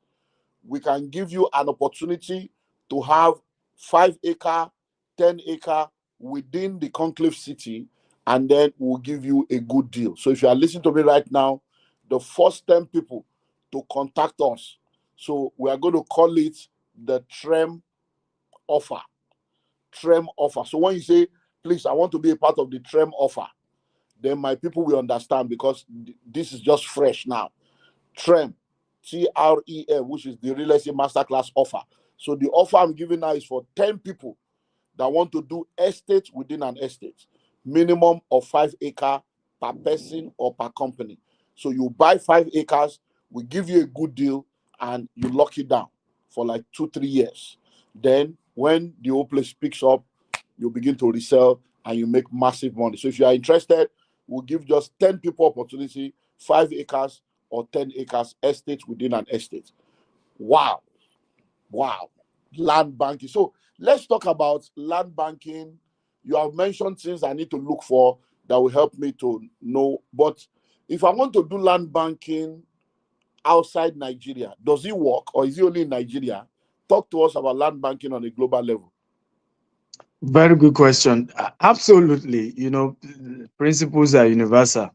we can give you an opportunity to have 5 acre, 10 acre within the conclave city, and then we'll give you a good deal. So if you are listening to me right now, the first 10 people to contact us, so we are going to call it the Trem offer. Trem offer. So when you say, please, I want to be a part of the Trem offer, then my people will understand because this is just fresh now. Trem, TREM, which is the Real Estate Masterclass offer. So the offer I'm giving now is for 10 people that want to do estate within an estate, minimum of 5 acre per person or per company. So you buy 5 acres, we give you a good deal, and you lock it down for like 2, 3 years. Then when the whole place picks up, you begin to resell and you make massive money. So if you are interested, we'll give just 10 people opportunity, 5 acres or 10 acres estate within an estate. Wow. Wow. Land banking. So let's talk about land banking. You have mentioned things I need to look for that will help me to know. But if I want to do land banking outside Nigeria, does it work or is it only in Nigeria? Talk to us about land banking on a global level. Very good question. Absolutely. Principles are universal.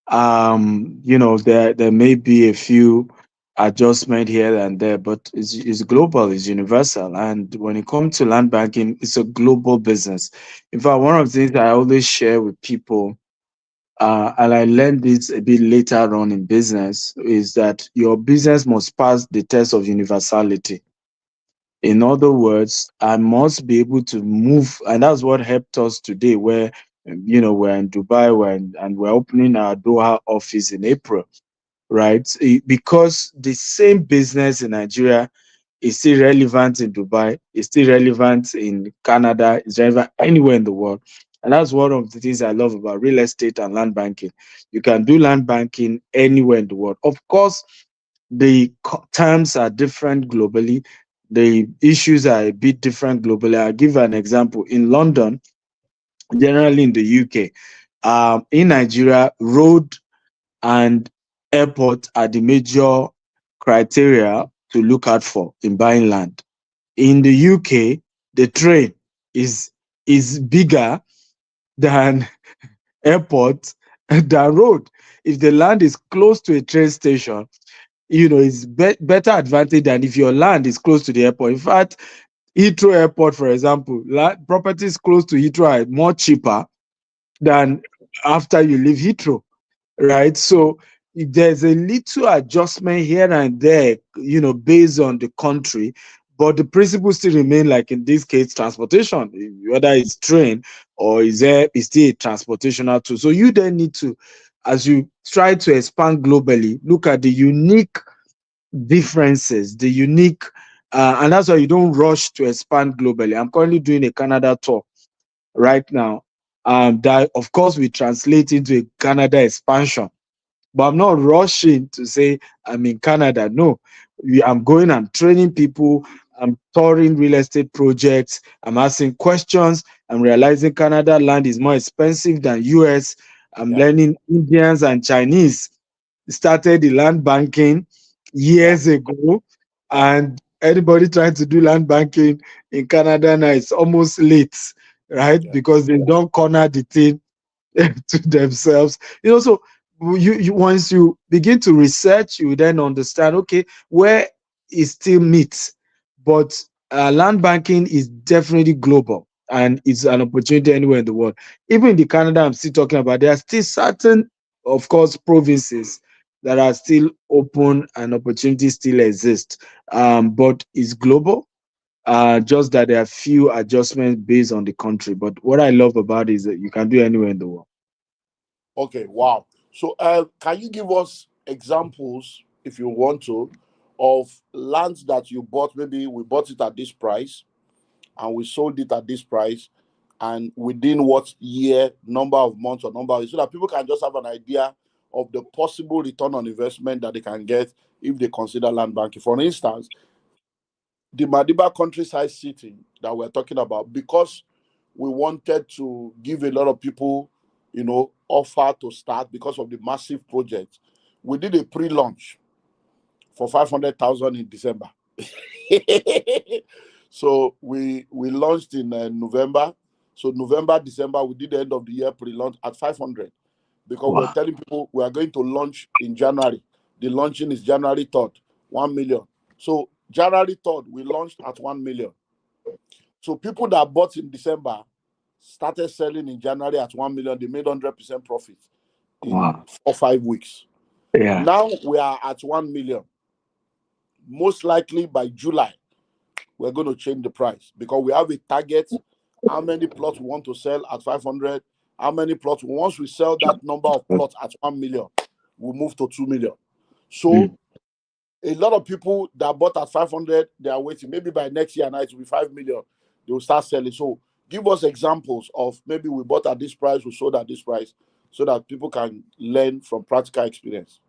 There may be a few adjustment here and there, but it's global, it's universal. And when it comes to land banking, it's a global business. In fact, one of the things I always share with people, and I learned this a bit later on in business, is that your business must pass the test of universality. In other words, I must be able to move, and that's what helped us today. Where we're in Dubai, and we're opening our Doha office in April, right? Because the same business in Nigeria is still relevant in Dubai, is still relevant in Canada, is relevant anywhere in the world. And that's one of the things I love about real estate and land banking. You can do land banking anywhere in the world. Of course, the terms are different globally. The issues are a bit different globally. I'll give an example. In London, generally in the UK, in Nigeria, road and airport are the major criteria to look out for in buying land. In the UK, the train is bigger than airport than road. If the land is close to a train station, it's better advantage than if your land is close to the airport. In fact, Heathrow Airport, for example, properties close to Heathrow are more cheaper than after you leave Heathrow, right? So there's a little adjustment here and there, based on the country, but the principles still remain, like in this case, transportation, whether it's train or is still a transportational tool. So you then need to, as you try to expand globally, look at the unique differences, the unique, and that's why you don't rush to expand globally. I'm currently doing a Canada tour right now. That of course we translate into a Canada expansion, but I'm not rushing to say I'm in Canada. No, I'm going, I'm training people, I'm touring real estate projects, I'm asking questions, I'm realizing Canada land is more expensive than US. I'm Yeah, learning Indians and Chinese started the land banking yeah, years ago, yeah, and anybody trying to do land banking in Canada now is almost late, right? yeah. Because they don't corner the thing to themselves. So you once you begin to research, you then understand, okay, where it still meets, but land banking is definitely global and it's an opportunity anywhere in the world. Even in the Canada I'm still talking about, there are still certain, of course, provinces that are still open and opportunities still exist, but it's global. Just that there are few adjustments based on the country. But what I love about it is that you can do anywhere in the world. Okay, wow. So, can you give us examples, if you want to, of lands that you bought? Maybe we bought it at this price and we sold it at this price, and within what year, number of months, or number of, so that people can just have an idea of the possible return on investment that they can get if they consider land banking. For instance, the Madiba countryside city that we're talking about, because we wanted to give a lot of people, offer to start because of the massive project. We did a pre-launch for 500,000 in December. So we launched in November. So November, December, we did the end of the year pre-launch at 500, because we're Wow. telling people we are going to launch in January. The launching is January 3rd, 1 million. So January 3rd, we launched at 1 million. So people that bought in December started selling in January at 1 million. They made 100% profit in Wow. 4 or 5 weeks. Yeah. Now we are at 1 million. Most likely by July, we're going to change the price because we have a target. How many plots we want to sell at 500? How many plots? Once we sell that number of plots at 1 million, we'll move to 2 million. So Mm. a lot of people that bought at 500, they are waiting. Maybe by next year, now it will be 5 million. They will start selling. So give us examples of maybe we bought at this price, we sold at this price, so that people can learn from practical experience.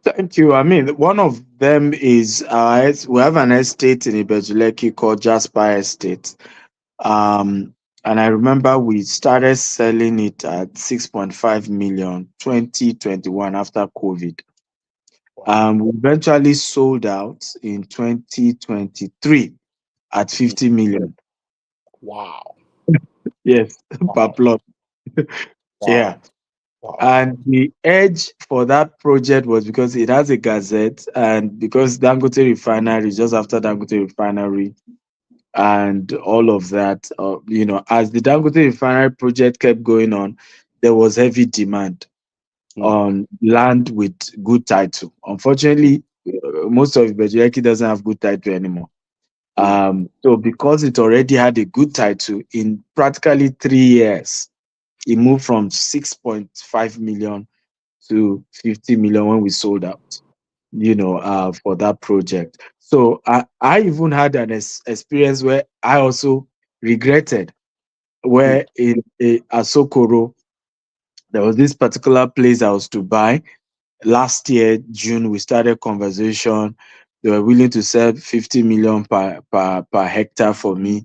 Thank you. I mean, one of them is we have an estate in Ibejuleki called Jasper Estate. Um, and I remember we started selling it at 6.5 million 2021 after COVID. Wow. We eventually sold out in 2023 at Hmm. 50 million. Wow. Yes, per Wow. plot. Yeah. Wow. Wow. And the edge for that project was because it has a gazette, and because Dangote Refinery is just after Dangote Refinery and all of that. As the Dangote Refinery project kept going on, there was heavy demand Hmm. on land with good title. Unfortunately, most of Bejeki doesn't have good title anymore. Hmm. So because it already had a good title, in practically 3 years, it moved from 6.5 million to 50 million when we sold out, for that project. So I even had an experience where I also regretted, Hmm. where in Asokoro, there was this particular place I was to buy. Last year, June, we started conversation. They were willing to sell 50 million per hectare for me.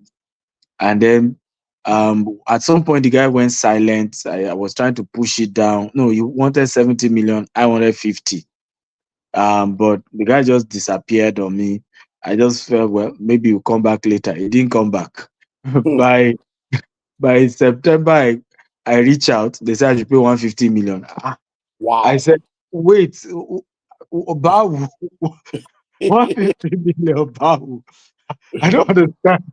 And then at some point, the guy went silent. I was trying to push it down. No, you wanted 70 million. I wanted 50. But the guy just disappeared on me. I just felt, well, maybe he'll come back later. He didn't come back. Hmm. by by September, I reach out. They said I should pay 150 million. I Wow. said, wait, Bawu, 150 million Bawu. I don't understand.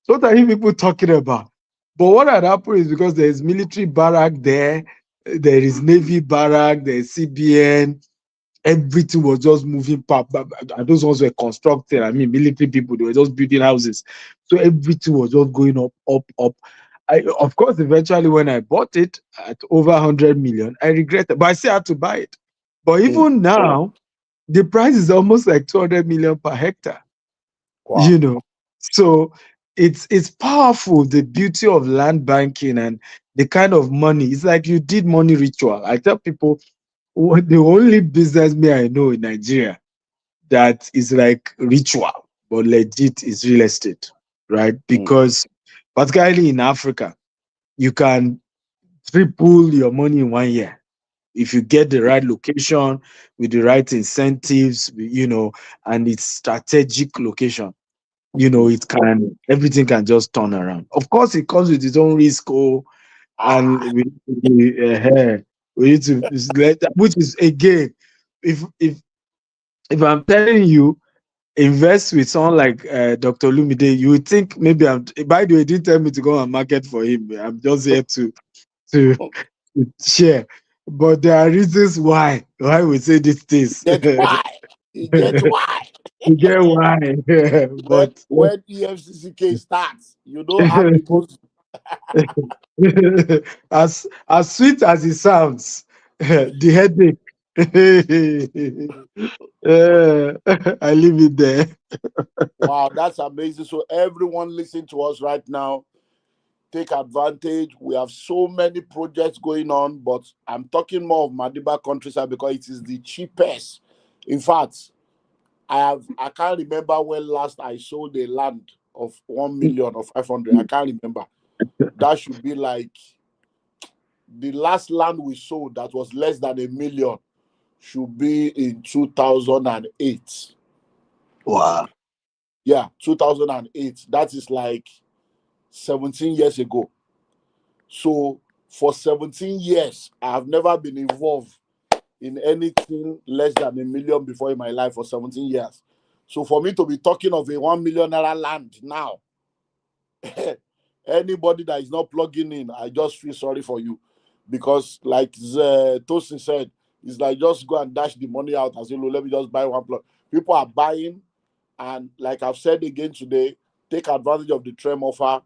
What are you people talking about? But what had happened is because there is military barrack there, there is Navy barrack, there is CBN. Everything was just moving and those ones were constructed. I mean, military people, they were just building houses. So everything was just going up, up, up. Of course, eventually when I bought it at over 100 million, I regretted, but I still had to buy it. But Mm. even now, the price is almost like 200 million per hectare, Wow. you know. So it's powerful, the beauty of land banking and the kind of money. It's like you did money ritual. I tell people, the only business me I know in Nigeria that is like ritual but legit is real estate, right? Mm. Because particularly in Africa, you can triple your money in 1 year if you get the right location with the right incentives, and it's strategic location. Mm. It can everything can just turn around. Of course, it comes with its own risk, and Ah, we need to let which is again, if if if I'm telling you invest with someone like Dr. Lumide, you would think maybe I'm. By the way, he didn't tell me to go and market for him. I'm just here to, to share. But there are reasons why we say these things. get why. You get why. You get why. when But when EFCC case starts, you don't have the most. as sweet as it sounds, the headache. I leave it there. Wow, that's amazing. So everyone listening to us right now, take advantage. We have so many projects going on, but I'm talking more of Madiba countryside because it is the cheapest. In fact, I can't remember when last I sold a land of 1 million or 500. I can't remember. That should be like the last land we sold that was less than 1 million should be in 2008. Wow. Yeah, 2008. That is like 17 years ago. So for 17 years, I have never been involved in anything less than 1 million before in my life for 17 years. So for me to be talking of a 1 million naira land now, anybody that is not plugging in, I just feel sorry for you. Because like Tosin said, it's like just go and dash the money out and say, "Look, let me just buy one plot." People are buying, and like I've said again today, take advantage of the Trem offer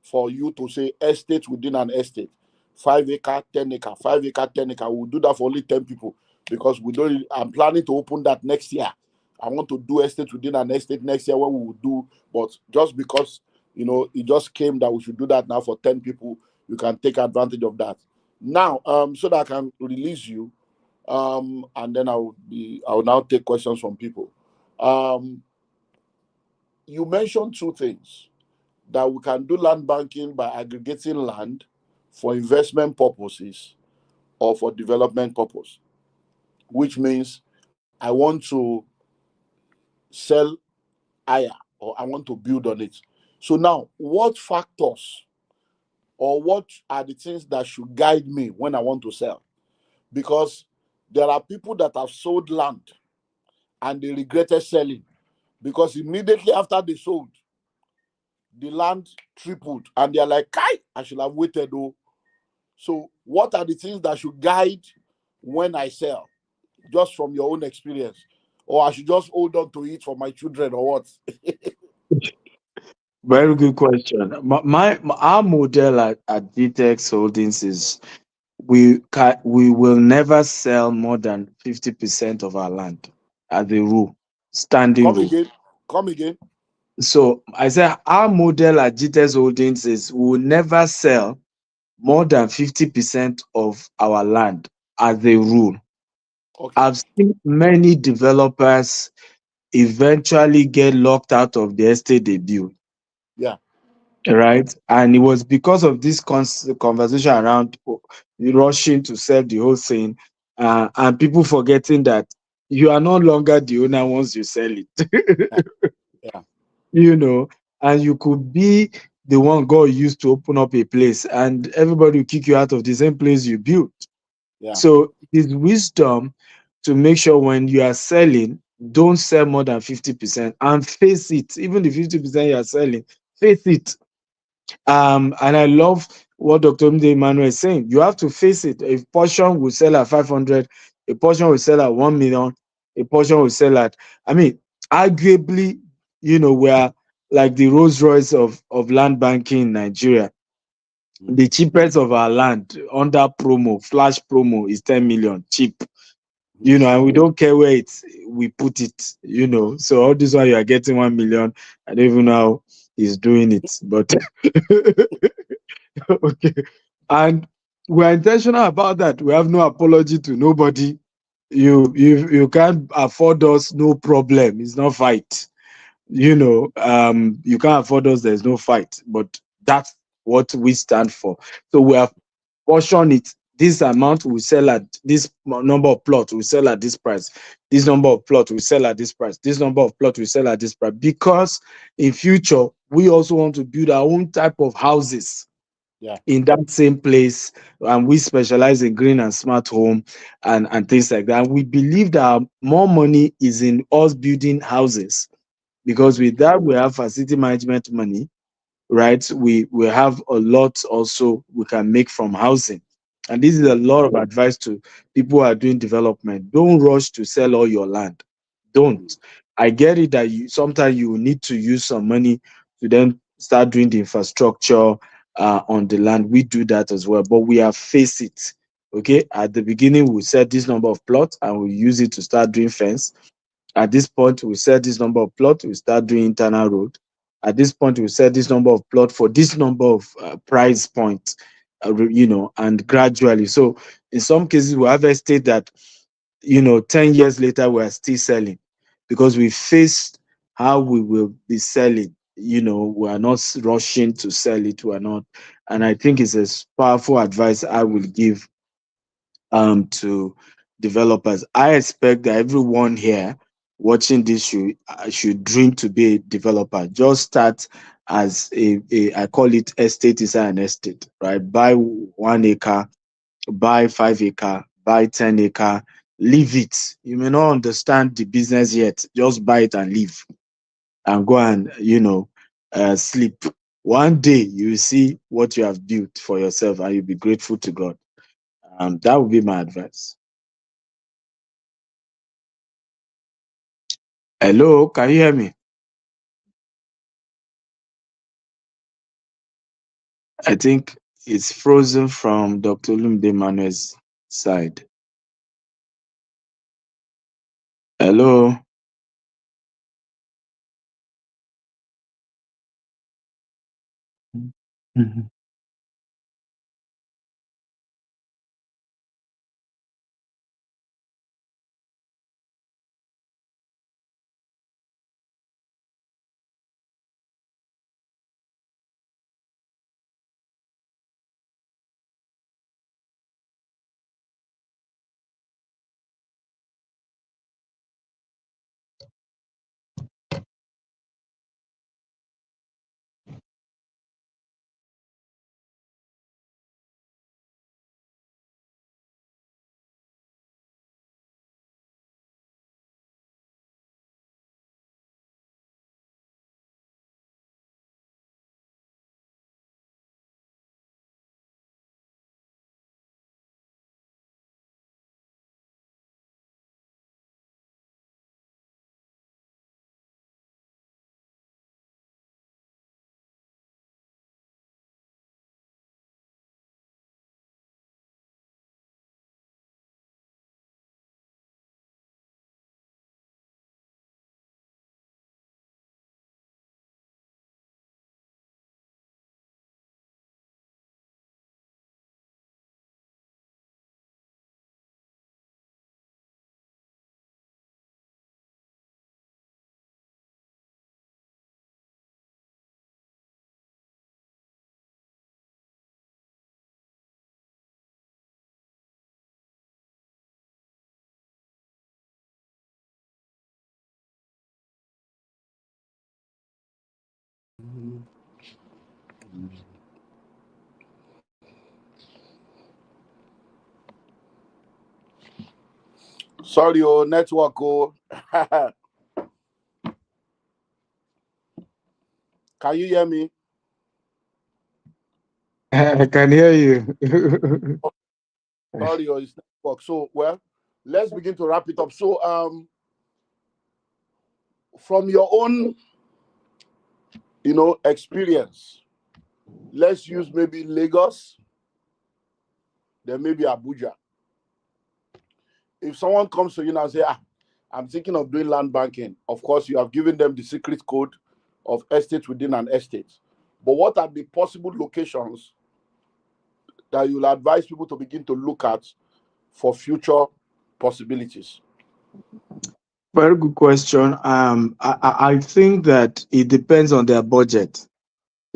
for you to say estate within an estate. 5 acre, 10 acre, 5 acre, 10 acre. We'll do that for only 10 people because we don't. I'm planning to open that next year. I want to do estate within an estate next year when we will do, but just because it just came that we should do that now for 10 people, you can take advantage of that. Now, so that I can release you, and then I will now take questions from people. Um, you mentioned two things that we can do land banking by aggregating land for investment purposes or for development purpose, which means I want to sell higher or I want to build on it. So now, what factors or what are the things that should guide me when I want to sell? Because there are people that have sold land and they regretted selling because immediately after they sold, the land tripled and they're like, Kai, I should have waited though. So, what are the things that should guide when I sell, just from your own experience? Or I should just hold on to it for my children, or what? Very good question. Our model at DTX Holdings is we will never sell more than 50% of our land as a rule, standing Come rule. again. Come again. So I said our model at GTX Holdings is we will never sell more than 50% of our land as a rule. Okay. I've seen many developers eventually get locked out of the estate they build, Yeah. right? And it was because of this conversation around rushing to sell the whole thing, and people forgetting that you are no longer the owner once you sell it. Yeah. Yeah. you know, and you could be the one God used to open up a place, and everybody will kick you out of the same place you built. Yeah. So it's wisdom to make sure when you are selling, don't sell more than 50% and face it. Even the 50% you are selling, face it. And I love what Dr. Mde Emmanuel is saying. You have to face it. If portion will sell at 500, A portion will sell at 1 million. A portion will sell at, I mean, arguably, we are like the Rolls Royce of land banking in Nigeria. Mm. The cheapest of our land under promo, flash promo, is 10 million cheap. And we don't care where we put it. So all this while you are getting 1 million, I don't even know how he's doing it, but okay. And we're intentional about that. We have no apology to nobody. You can't afford us, no problem. It's not fight. You can't afford us, there's no fight. But that's what we stand for. So we have portion it. This amount we sell at this number of plots, we sell at this price. This number of plot we sell at this price. This number of plot we sell at this price. Because in future, we also want to build our own type of houses Yeah. in that same place, and we specialize in green and smart home and things like that. And we believe that more money is in us building houses, because with that we have facility management money, right? We have a lot also we can make from housing. And this is a lot of advice to people who are doing development. Don't rush to sell all your land. Mm. Don't. I get it that sometimes you need to use some money to then start doing the infrastructure on the land. We do that as well, but we have faced it. Okay, at the beginning we set this number of plots and we use it to start doing fence. At this point, we set this number of plot, we start doing internal road. At this point, we set this number of plot for this number of price point, and gradually. So in some cases, we have a state that, 10 years later, we are still selling because we faced how we will be selling. We are not rushing to sell it. We are not. And I think it's a powerful advice I will give to developers. I expect that everyone here watching this should dream to be a developer. Just start as a I call it estate inside an estate, right? Buy 1 acre, buy 5 acre, buy 10 acre, leave it. You may not understand the business yet. Just buy it and leave, and go and sleep. One day you will see what you have built for yourself, and you'll be grateful to God. That would be my advice. Hello, can you hear me? I think it's frozen from Dr. Lumde Manuel's side. Hello. Mhm. Sorry, oh, network, oh. Can you hear me? I can hear you. Sorry, oh, it's network. So, well, let's begin to wrap it up. So, from your own, experience, let's use maybe Lagos, then maybe Abuja. If someone comes to you now and say, I'm thinking of doing land banking, of course, you have given them the secret code of estate within an estate. But what are the possible locations that you'll advise people to begin to look at for future possibilities? Very good question. I think that it depends on their budget.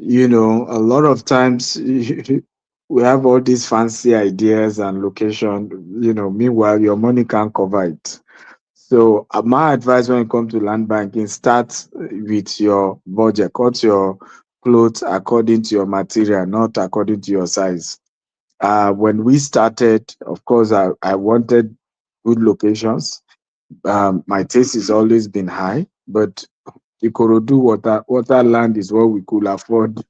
A lot of times we have all these fancy ideas and location, meanwhile, your money can't cover it. So, my advice when it comes to land banking, start with your budget. Cut your clothes according to your material, not according to your size. When we started, of course, I wanted good locations. My taste has always been high, but Ikorodu water land is what we could afford,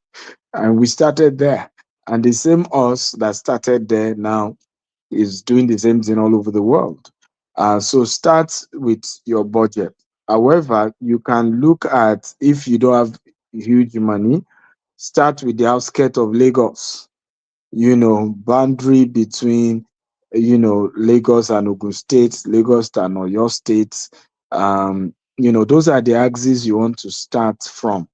and we started there. And the same us that started there now is doing the same thing all over the world. So start with your budget. However, you can look at, if you don't have huge money, start with the outskirts of Lagos. Boundary between Lagos and Ogun State, Lagos and Oyo State. Those are the axes you want to start from,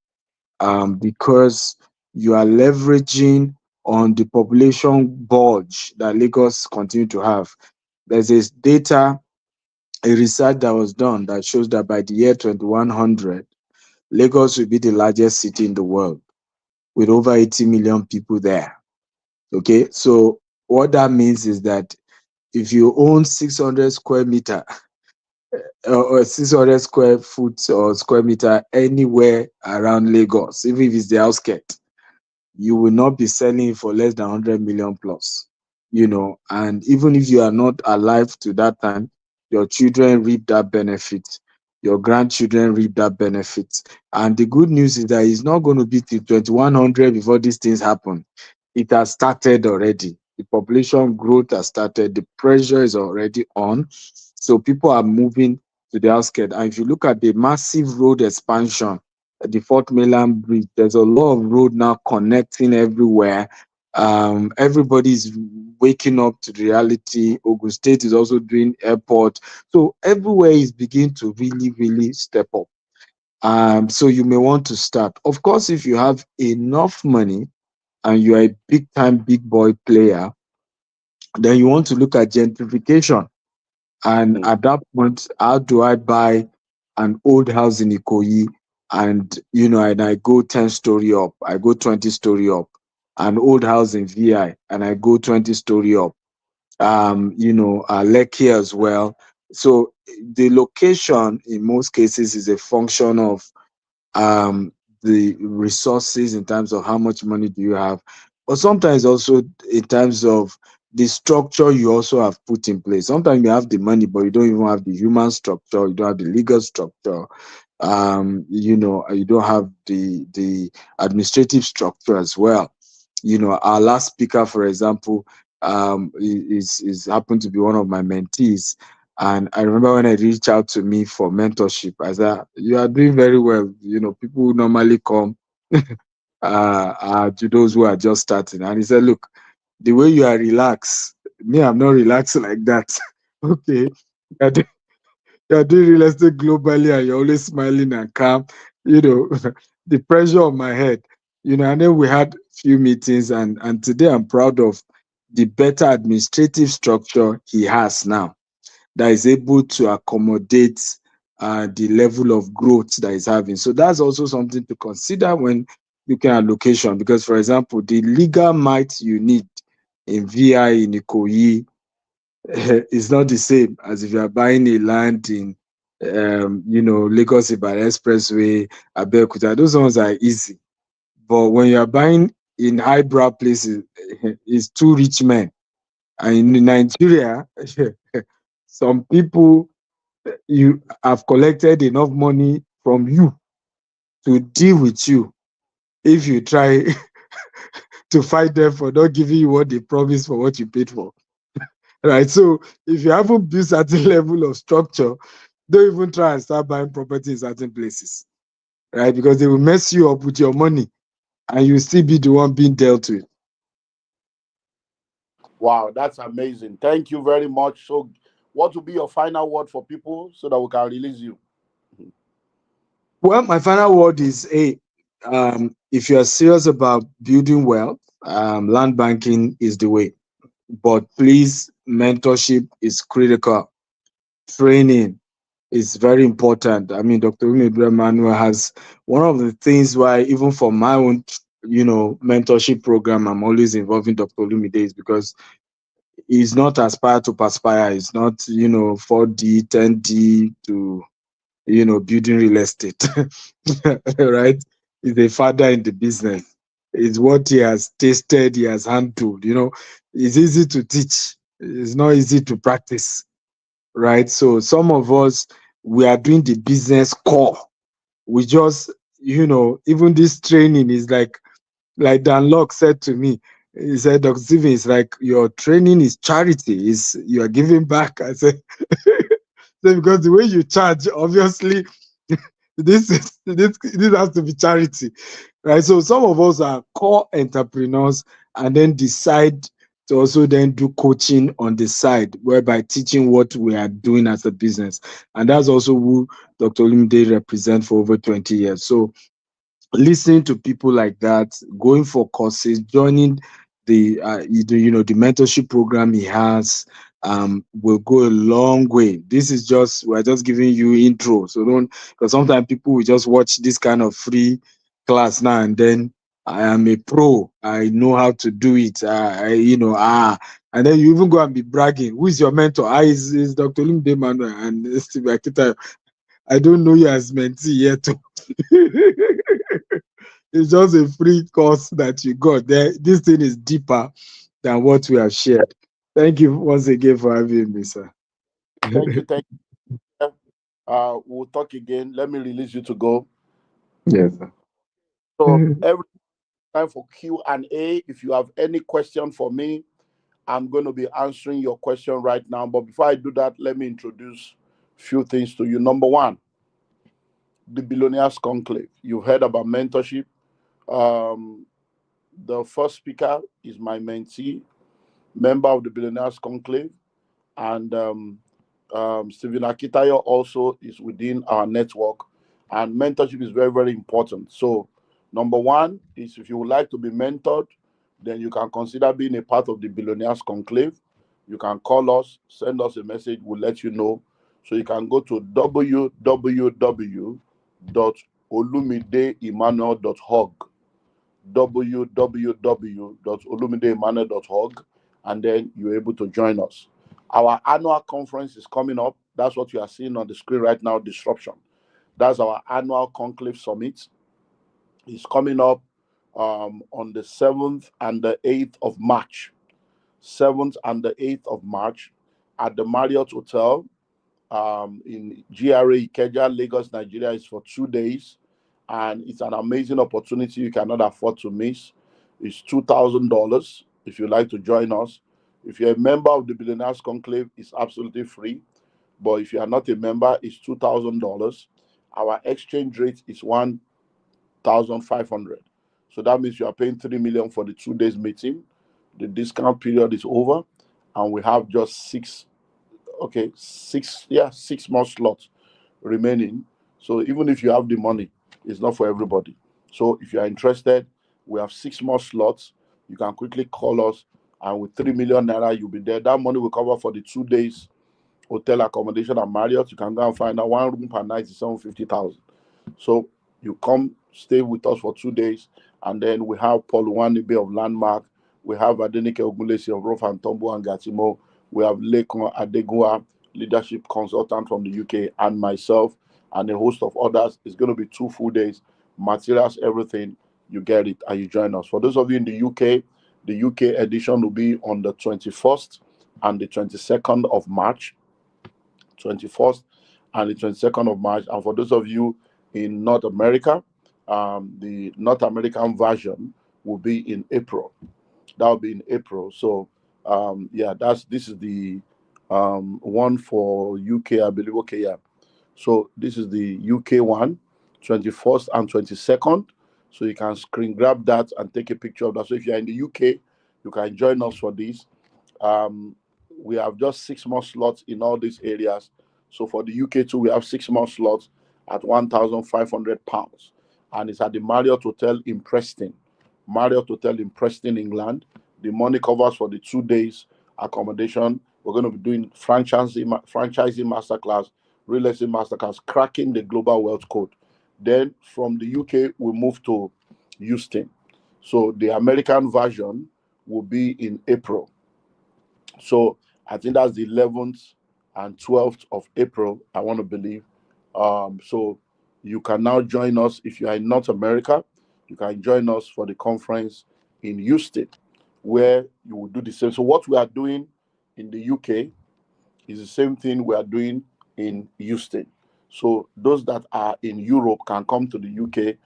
because you are leveraging on the population bulge that Lagos continue to have. There's this data, a research that was done that shows that by the year 2100, Lagos will be the largest city in the world with over 80 million people there. Okay, so what that means is that if you own 600 square meter or 600 square foot or square meter anywhere around Lagos, even if it's the outskirts, you will not be selling for less than 100 million plus. And even if you are not alive to that time, your children reap that benefit, your grandchildren reap that benefit. And the good news is that it's not going to be till 2100 before these things happen. It has started already. The population growth has started. The pressure is already on. So people are moving to the outskirts. And if you look at the massive road expansion, the Fort Mainland Bridge, there's a lot of road now connecting everywhere. Everybody's waking up to the reality. Ogun State is also doing airport. So everywhere is beginning to really, really step up. So you may want to start. Of course, if you have enough money and you are a big time, big boy player, then you want to look at gentrification. And Mm. at that point, how do I buy an old house in Ikoyi, and I go 10-story up, I go 20-story up, an old house in VI, and I go 20-story up, Lekki as well. So the location in most cases is a function of um, the resources in terms of how much money do you have, but sometimes also in terms of the structure you also have put in place. Sometimes you have the money, but you don't even have the human structure, you don't have the legal structure, you don't have the administrative structure as well. Our last speaker, for example, is happened to be one of my mentees. And I remember when I reached out to me for mentorship, I said, "You are doing very well. People who normally come to those who are just starting." And he said, "Look, the way you are relaxed, me, I'm not relaxed like that." Okay, you're doing, you're doing real estate globally, and you're always smiling and calm. You know, the pressure on my head. And then we had few meetings, and today I'm proud of the better administrative structure he has now, that is able to accommodate the level of growth that is having. So that's also something to consider when looking at location, because, for example, the legal might you need in VI in Ikoyi is not the same as if you are buying a land in Lagos Ibadan Expressway, Abeokuta. Those ones are easy. But when you are buying in highbrow places, it's two rich men. And in Nigeria, some people, you have collected enough money from you to deal with you if you try to fight them for not giving you what they promised for what you paid for. right? So if you haven't built certain level of structure, don't even try and start buying property in certain places, right? Because they will mess you up with your money and you'll still be the one being dealt with. Wow, that's amazing. Thank you very much. So, what will be your final word for people so that we can release you? Well, my final word is, hey, if you are serious about building wealth, land banking is the way. But please, mentorship is critical. Training is very important. I mean, Dr. Manuel has one of the things why, even for my own, mentorship program, I'm always involving Dr. Lumide is because he's not aspire to perspire. It's not, 4D, 10D to, building real estate, right? He's a father in the business. It's what he has tasted, he has handled, It's easy to teach. It's not easy to practice, right? So some of us, we are doing the business core. We just, even this training is like Dan Locke said to me. He said, Dr. Steven, it's like your training is charity, is you are giving back. I said, because the way you charge, obviously, this has to be charity, right? So some of us are core entrepreneurs and then decide to also then do coaching on the side, whereby teaching what we are doing as a business, and that's also who Dr. Olumide represent for over 20 years. So listening to people like that, going for courses, joining the mentorship program he has, will go a long way. This is just, we're just giving you intro, so don't, because sometimes people will just watch this kind of free class now and then I am a pro, I know how to do it, and then you even go and be bragging. Who is your mentor? Is Dr. Limde Manuel and Steve Akita. I don't know you as mentee yet. It's just a free course that you got there. This thing is deeper than what we have shared. Thank you once again for having me, sir. Thank you. Thank you. We'll talk again. Let me release you to go. Yes, sir. So, every time for Q&A. If you have any question for me, I'm going to be answering your question right now. But before I do that, let me introduce a few things to you. Number one, the Billionaires Conclave. You've heard about mentorship. Um, the first speaker is my mentee, member of the Billionaires Conclave, and Stephen Akitayo also is within our network. And mentorship is very, very important. So, number one is if you would like to be mentored, then you can consider being a part of the Billionaires Conclave. You can call us, send us a message, we'll let you know. So you can go to www.olumideemmanuel.org, www.olumideemmanuel.org, and then you're able to join us. Our annual conference is coming up. That's what you are seeing on the screen right now, Disruption. That's our annual Conclave Summit. It's coming up on the 7th and the 8th of March. 7th and the 8th of March at the Marriott Hotel in GRA Ikeja, Lagos, Nigeria. Is for 2 days, and it's an amazing opportunity you cannot afford to miss. It's $2,000 if you'd like to join us. If you're a member of the Billionaires Conclave, it's absolutely free. But if you are not a member, it's $2,000. Our exchange rate is 1,500. So that means you are paying 3 million for the 2 days meeting. The discount period is over, and we have just six more slots remaining. So even if you have the money, it's not for everybody. So if you are interested, we have 6 more slots. You can quickly call us, and with 3 million naira, you'll be there. That money will cover for the 2 days hotel accommodation at Marriott. You can go and find out one room per night is 750,000. So you come stay with us for 2 days, and then we have Paul Wanibe of Landmark. We have Adenike Ogunlesi of Rough and Tumble and Gatimo. We have Lekon Adegua, leadership consultant from the UK, and myself, and a host of others. It's going to be 2 full days, materials, everything. You get it, and you join us. For those of you in the UK edition will be on the 21st and the 22nd of March. 21st and the 22nd of March. And for those of you in North America, the North American version will be in April. That will be in April. So Yeah, this is the one for UK, I believe. Okay, yeah. So this is the UK one, 21st and 22nd. So you can screen grab that and take a picture of that. So if you're in the UK, you can join us for this. Um, we have just 6 more slots in all these areas. So for the UK too, we have 6 more slots at £1,500, and it's at the Marriott Hotel in Preston. Marriott Hotel in Preston, England. The money covers for the 2 days accommodation. We're going to be doing franchising masterclass, real estate masterclass, cracking the global wealth code. Then from the UK, we move to Houston. So the American version will be in April. So I think that's the 11th and 12th of April, I want to believe. So you can now join us if you are in North America. You can join us for the conference in Houston, where you will do the same. So what we are doing in the UK is the same thing we are doing in Houston. So those that are in Europe can come to the UK.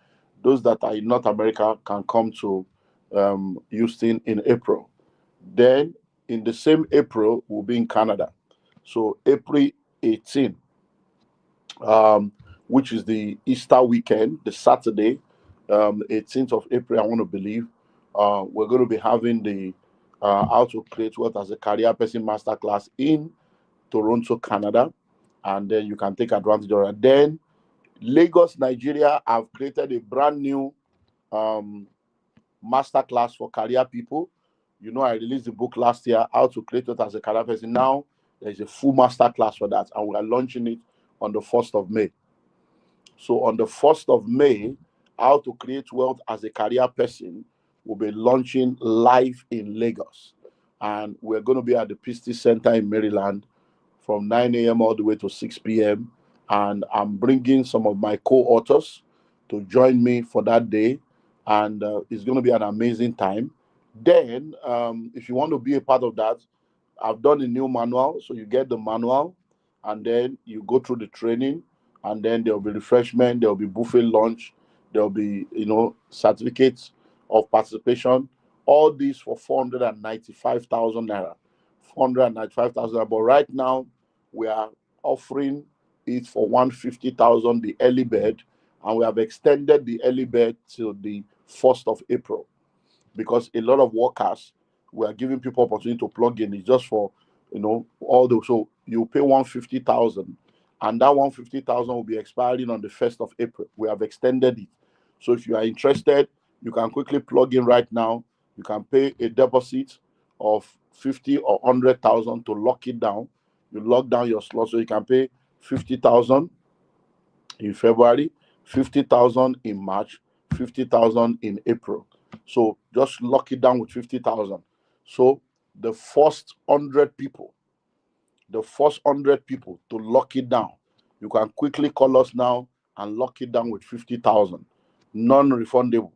Those that are in North America can come to Houston in April. Then in the same April, we'll be in Canada. So April 18, um, which is the Easter weekend, the Saturday, 18th of April, I want to believe, we're going to be having the How to Create Wealth as a Career Person Masterclass in Toronto, Canada. And then you can take advantage of it. Then Lagos, Nigeria have created a brand new um, masterclass for career people. You know, I released the book last year, How to Create It as a Career Person. Now there's a full masterclass for that, and we are launching it on the 1st of May. So on the 1st of May, How to Create Wealth as a Career Person will be launching live in Lagos. And we're going to be at the Pistis Center in Maryland from 9 a.m. all the way to 6 p.m. And I'm bringing some of my co-authors to join me for that day. And it's going to be an amazing time. Then, if you want to be a part of that, I've done a new manual. So you get the manual and then you go through the training, and then there'll be refreshment, there'll be buffet lunch, there'll be, certificates of participation. All these for 495,000 naira. 495,000. But right now, we are offering it for 150,000, the early bird, and we have extended the early bird till the 1st of April, because a lot of workers, we are giving people opportunity to plug in. It's just for, all those. So you pay 150,000, and that 150,000 will be expiring on the 1st of April. We have extended it. So if you are interested, you can quickly plug in right now. You can pay a deposit of 50 or 100,000 to lock it down. You lock down your slot, so you can pay 50,000 in February, 50,000 in March, 50,000 in April. So just lock it down with 50,000. So the first 100 people, to lock it down, you can quickly call us now and lock it down with 50,000. Non-refundable.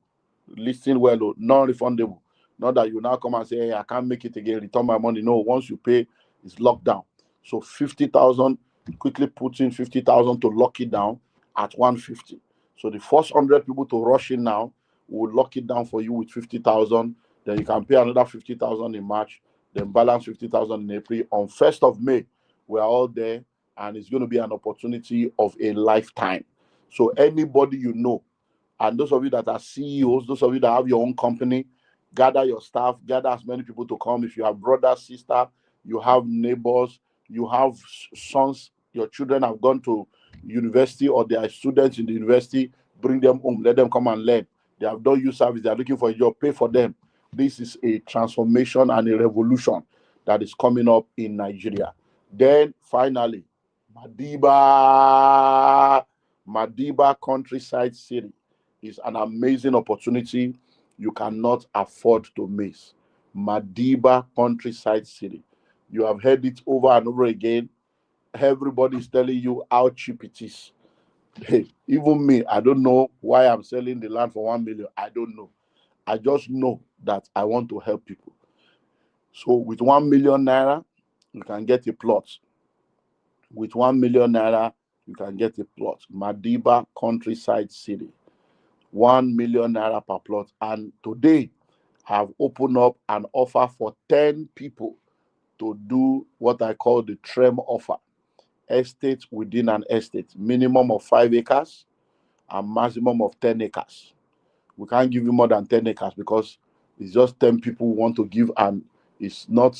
Listen well, oh, non-refundable. Not that you now come and say, hey, I can't make it again, return my money. No, once you pay, it's locked down. So 50,000, quickly put in 50,000 to lock it down at 150. So the first 100 people to rush in now will lock it down for you with 50,000. Then you can pay another 50,000 in March, then balance 50,000 in April. On 1st of May, we're all there, and it's going to be an opportunity of a lifetime. So anybody you know, and those of you that are CEOs, those of you that have your own company, gather your staff, gather as many people to come. If you have brother, sister, you have neighbors, you have sons, your children have gone to university, or they are students in the university, bring them home, let them come and learn. They have done youth service, they are looking for a job, pay for them. This is a transformation and a revolution that is coming up in Nigeria. Then finally, Madiba Countryside City is an amazing opportunity you cannot afford to miss. Madiba Countryside City. You have heard it over and over again. Everybody is telling you how cheap it is. Hey, even me, I don't know why I'm selling the land for 1 million. I don't know. I just know that I want to help people. So with 1 million naira, you can get a plot. With 1 million naira, you can get a plot. Madiba Countryside City. 1 million naira per plot. And today, I've opened up an offer for 10 people to do what I call the Trem offer. Estate within an estate, minimum of 5 acres and maximum of 10 acres. We can't give you more than 10 acres because it's just 10 people who want to give, and it's not,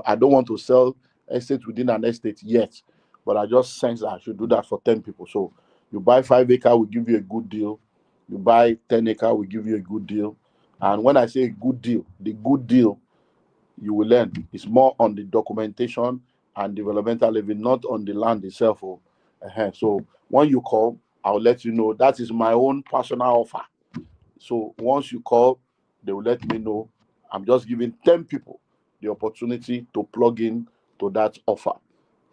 I don't want to sell estate within an estate yet, but I just sense that I should do that for 10 people. So you buy 5 acre, we give you a good deal. You buy 10 acre, we give you a good deal. And when I say a good deal, the good deal you will learn is more on the documentation and developmental level, not on the land itself. So when you call, I'll let you know. That is my own personal offer. So once you call, they will let me know. I'm just giving 10 people the opportunity to plug in to that offer.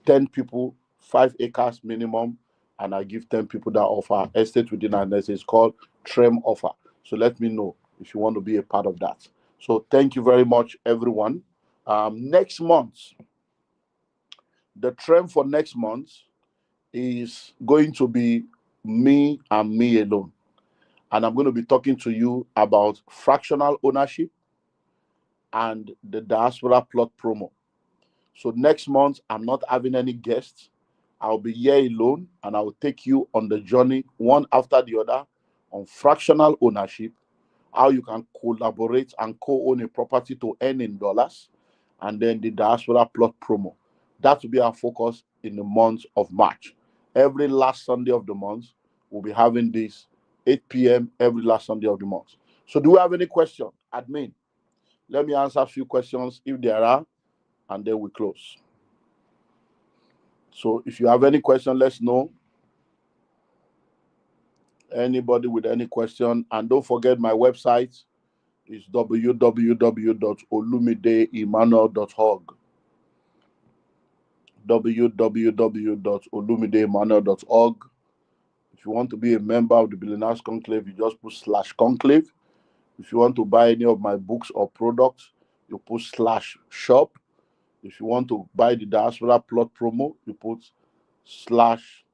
10 people, 5 acres minimum, and I give 10 people that offer. Estate within an estate is called Trem offer. So let me know if you want to be a part of that. So thank you very much, everyone. Next month, the Trem for next month is going to be me and me alone. And I'm going to be talking to you about fractional ownership and the diaspora plot promo. So next month, I'm not having any guests. I'll be here alone, and I will take you on the journey, one after the other, on fractional ownership, how you can collaborate and co-own a property to earn in dollars, and then the diaspora plot promo. That will be our focus in the month of March. Every last Sunday of the month, we'll be having this 8 p.m. every last Sunday of the month. So do we have any question? Admin, let me answer a few questions if there are, and then we close. So if you have any question, let's know. Anybody with any question, and don't forget my website is www.olumidemmanuel.org. www.olumidemmanuel.org. If you want to be a member of the Billionaires Conclave, you just put /conclave. If you want to buy any of my books or products, you put /shop. If you want to buy the diaspora plot promo, you put slash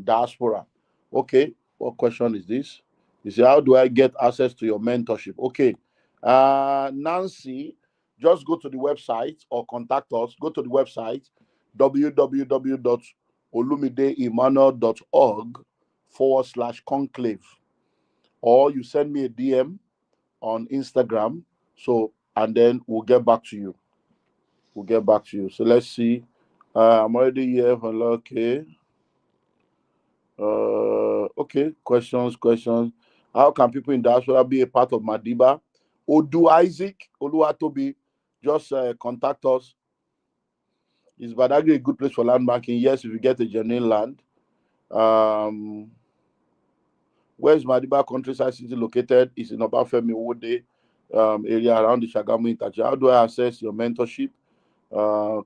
diaspora. Okay, what question is this? You say, how do I get access to your mentorship? Okay, Nancy, just go to the website or contact us. Go to the website www.olumideemmanuel.org/conclave, or you send me a DM on Instagram. So, and then we'll get back to you. So let's see. I'm already here. Hello, okay. Okay, questions. How can people in diaspora be a part of Madiba? Odu Isaac, Oluwatobi, just contact us. Is Badagry a good place for land banking? Yes, if you get a genuine land. Where is Madiba Countryside City located? It's in Obafemi Wode area around the Shagamu Itachi. How do I access your mentorship?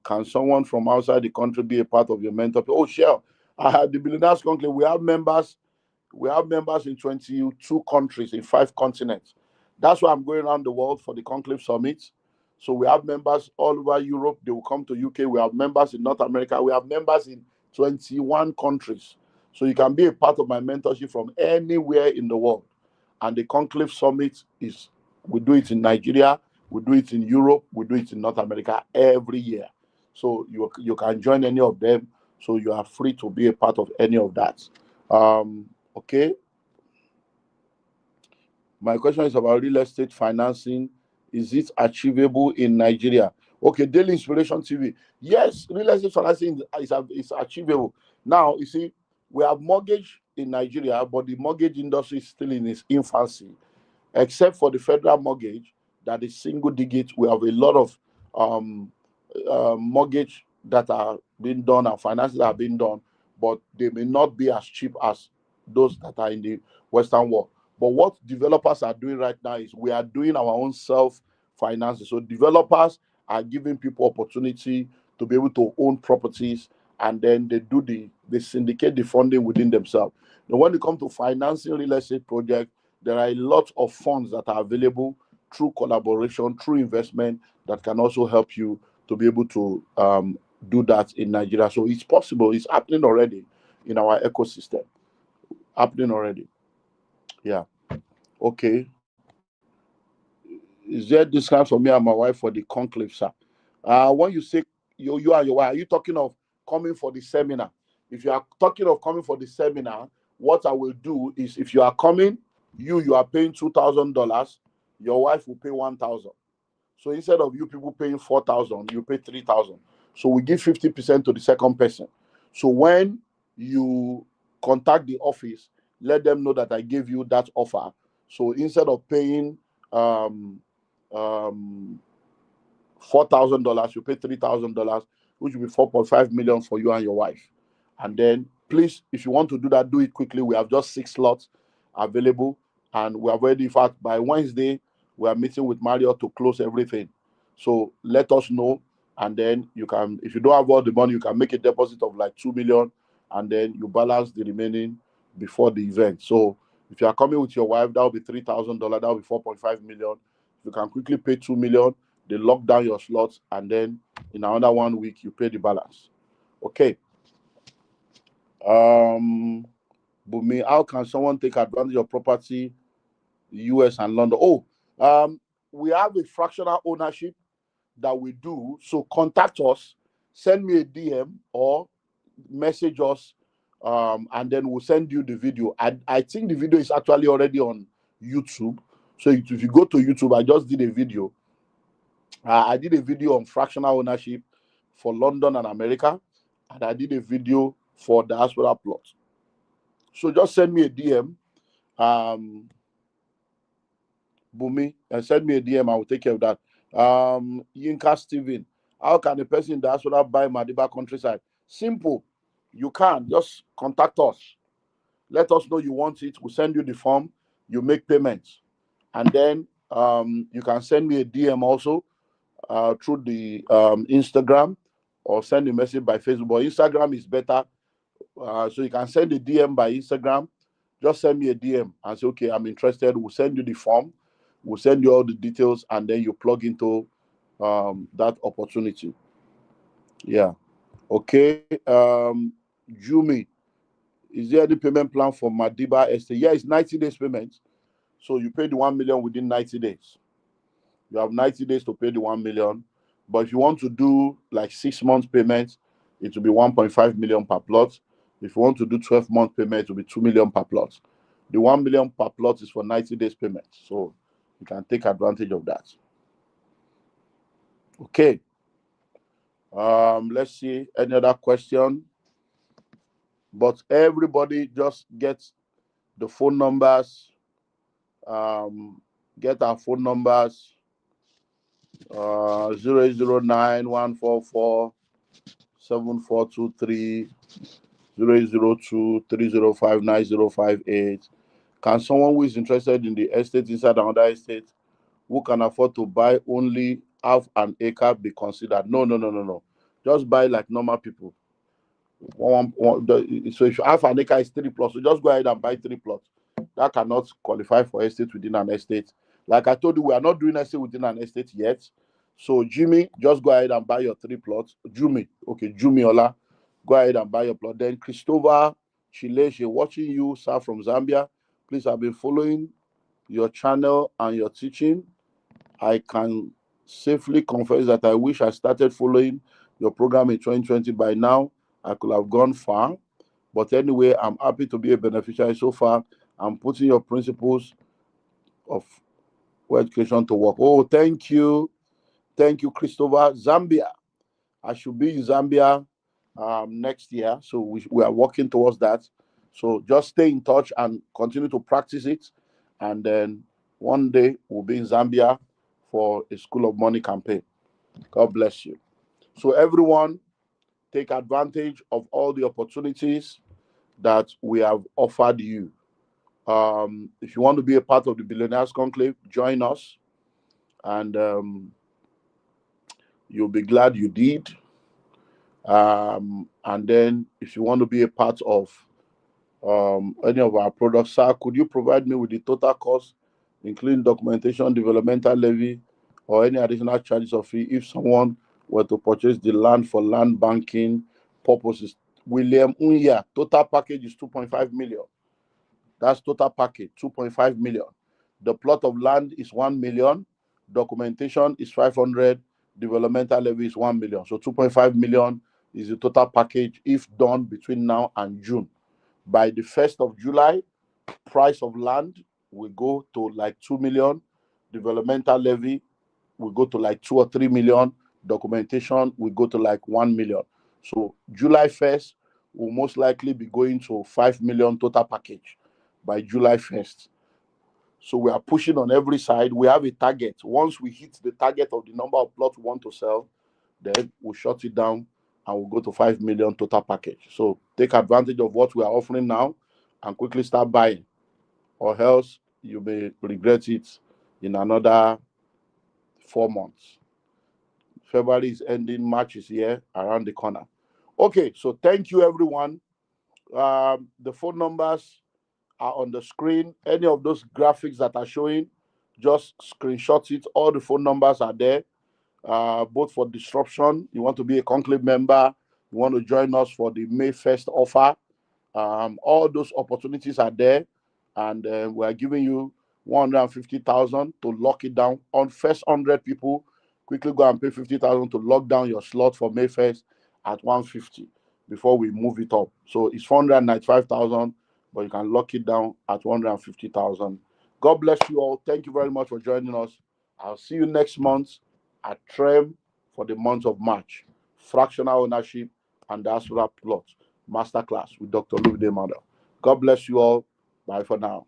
Can someone from outside the country be a part of your mentorship? Oh, sure. The Billionaires Conclave, we have members in 22 countries, in 5 continents. That's why I'm going around the world for the Conclave Summit. So we have members all over Europe. They will come to UK. We have members in North America. We have members in 21 countries. So you can be a part of my mentorship from anywhere in the world. And the Conclave Summit we do it in Nigeria, we do it in Europe, we do it in North America every year. So you can join any of them. So you are free to be a part of any of that. Okay. My question is about real estate financing. Is it achievable in Nigeria? Okay, Daily Inspiration TV. Yes, real estate financing is achievable. Now, you see, we have mortgage in Nigeria, but the mortgage industry is still in its infancy. Except for the federal mortgage, that is single digit. We have a lot of mortgage that are being done and finances that are being done, but they may not be as cheap as those that are in the Western world. But what developers are doing right now is we are doing our own self-financing. So developers are giving people opportunity to be able to own properties, and then they syndicate the funding within themselves. Now, when it comes to financing real estate projects, there are a lot of funds that are available through collaboration, through investment, that can also help you to be able to do that in Nigeria. So it's possible. It's happening already in our ecosystem. Happening already. Yeah. Okay. Is there discount for me and my wife for the conclave, sir? When you say you and your wife, are you talking of coming for the seminar? If you are talking of coming for the seminar, what I will do is, if you are coming, you are paying $2,000, your wife will pay 1,000. So instead of you people paying 4,000, you pay 3,000. So we give 50% to the second person. So when you contact the office, let them know that I gave you that offer. So instead of paying um, um, $4,000, you pay $3,000, which will be 4.5 million for you and your wife. And then, please, if you want to do that, do it quickly. We have just 6 slots available, and we are ready. In fact, by Wednesday, we are meeting with Mario to close everything. So let us know, and then you can, if you don't have all the money, you can make a deposit of like 2 million, and then you balance the remaining before the event. So if you are coming with your wife, that will be $3,000. That will be 4.5 million. You can quickly pay 2 million. They lock down your slots, and then in another 1 week you pay the balance. Okay. Bumi, how can someone take advantage of property, US and London? Oh, we have a fractional ownership that we do. So contact us, send me a DM or message us, and then we'll send you the video. I think the video is actually already on YouTube. So if you go to YouTube, I just did a video. I did a video on fractional ownership for London and America, and I did a video for diaspora plot. So just send me a DM, Bumi, and send me a DM. I will take care of that. Yinka Steven, how can a person in diaspora buy Madiba countryside? Simple. You can just contact us. Let us know you want it. We'll send you the form. You make payments, and then you can send me a DM also through the Instagram, or send a message by Facebook. But Instagram is better. So you can send a DM by Instagram. Just send me a DM and say, okay, I'm interested. We'll send you the form. We'll send you all the details, and then you plug into that opportunity. Yeah. Okay. Jumi, is there any payment plan for Madiba Estate? Yeah, it's 90 days payment. So you pay the 1 million within 90 days. You have 90 days to pay the 1 million. But if you want to do like 6 months payments, it will be 1.5 million per plot. If you want to do 12-month payment, it will be 2 million per plot. The 1 million per plot is for 90 days payment. So you can take advantage of that. Okay. Let's see any other question. But everybody just gets the phone numbers. Get our phone numbers. 009 144 7423 002 3059 058. Can someone who is interested in the estate inside another estate, who can afford to buy only half an acre, be considered? No. Just buy like normal people. So if half an acre is 3 plots, so just go ahead and buy 3 plots. That cannot qualify for estate within an estate. Like I told you, we are not doing estate within an estate yet. So Jimmy, just go ahead and buy your 3 plots. Jumi Ola, go ahead and buy your plot. Then Christopher Chileshe, watching you, sir, from Zambia. Please, I've been following your channel and your teaching. I can safely confess that I wish I started following your program in 2020. By now, I could have gone far. But anyway, I'm happy to be a beneficiary so far. I'm putting your principles of education to work. Oh, thank you. Thank you, Christopher. Zambia. I should be in Zambia next year. So we are working towards that. So just stay in touch and continue to practice it. And then one day we'll be in Zambia for a School of Money campaign. God bless you. So everyone, take advantage of all the opportunities that we have offered you. If you want to be a part of the Billionaires Conclave, join us, and you'll be glad you did. And then if you want to be a part of any of our products, sir, could you provide me with the total cost, including documentation, developmental levy, or any additional charges or fee if someone were to purchase the land for land banking purposes? William total package is 2.5 million. That's total package, 2.5 million. The plot of land is 1 million. Documentation is 500. Developmental levy is 1 million. So 2.5 million is the total package if done between now and June. By the 1st of July, price of land will go to like 2 million. Developmental levy will go to like 2 or 3 million. Documentation will go to like 1 million. So July 1st will most likely be going to 5 million total package by July 1st. So we are pushing on every side. We have a target. Once we hit the target of the number of plots we want to sell, then we'll shut it down and we'll go to 5 million total package. So take advantage of what we are offering now and quickly start buying, or else you may regret it in another 4 months. February is ending, March is here around the corner. Okay, so thank you, everyone. The phone numbers are on the screen. Any of those graphics that are showing, just screenshot it. All the phone numbers are there, both for disruption. You want to be a conclave member, you want to join us for the May 1st offer. All those opportunities are there, and we are giving you 150,000 to lock it down. On first 100 people, quickly go and pay 50,000 to lock down your slot for May 1st at 150 before we move it up. So it's 495,000, but you can lock it down at 150,000. God bless you all. Thank you very much for joining us. I'll see you next month at Trem for the month of March. Fractional ownership and diaspora plot masterclass with Dr. Louis Demada. God bless you all. Bye for now.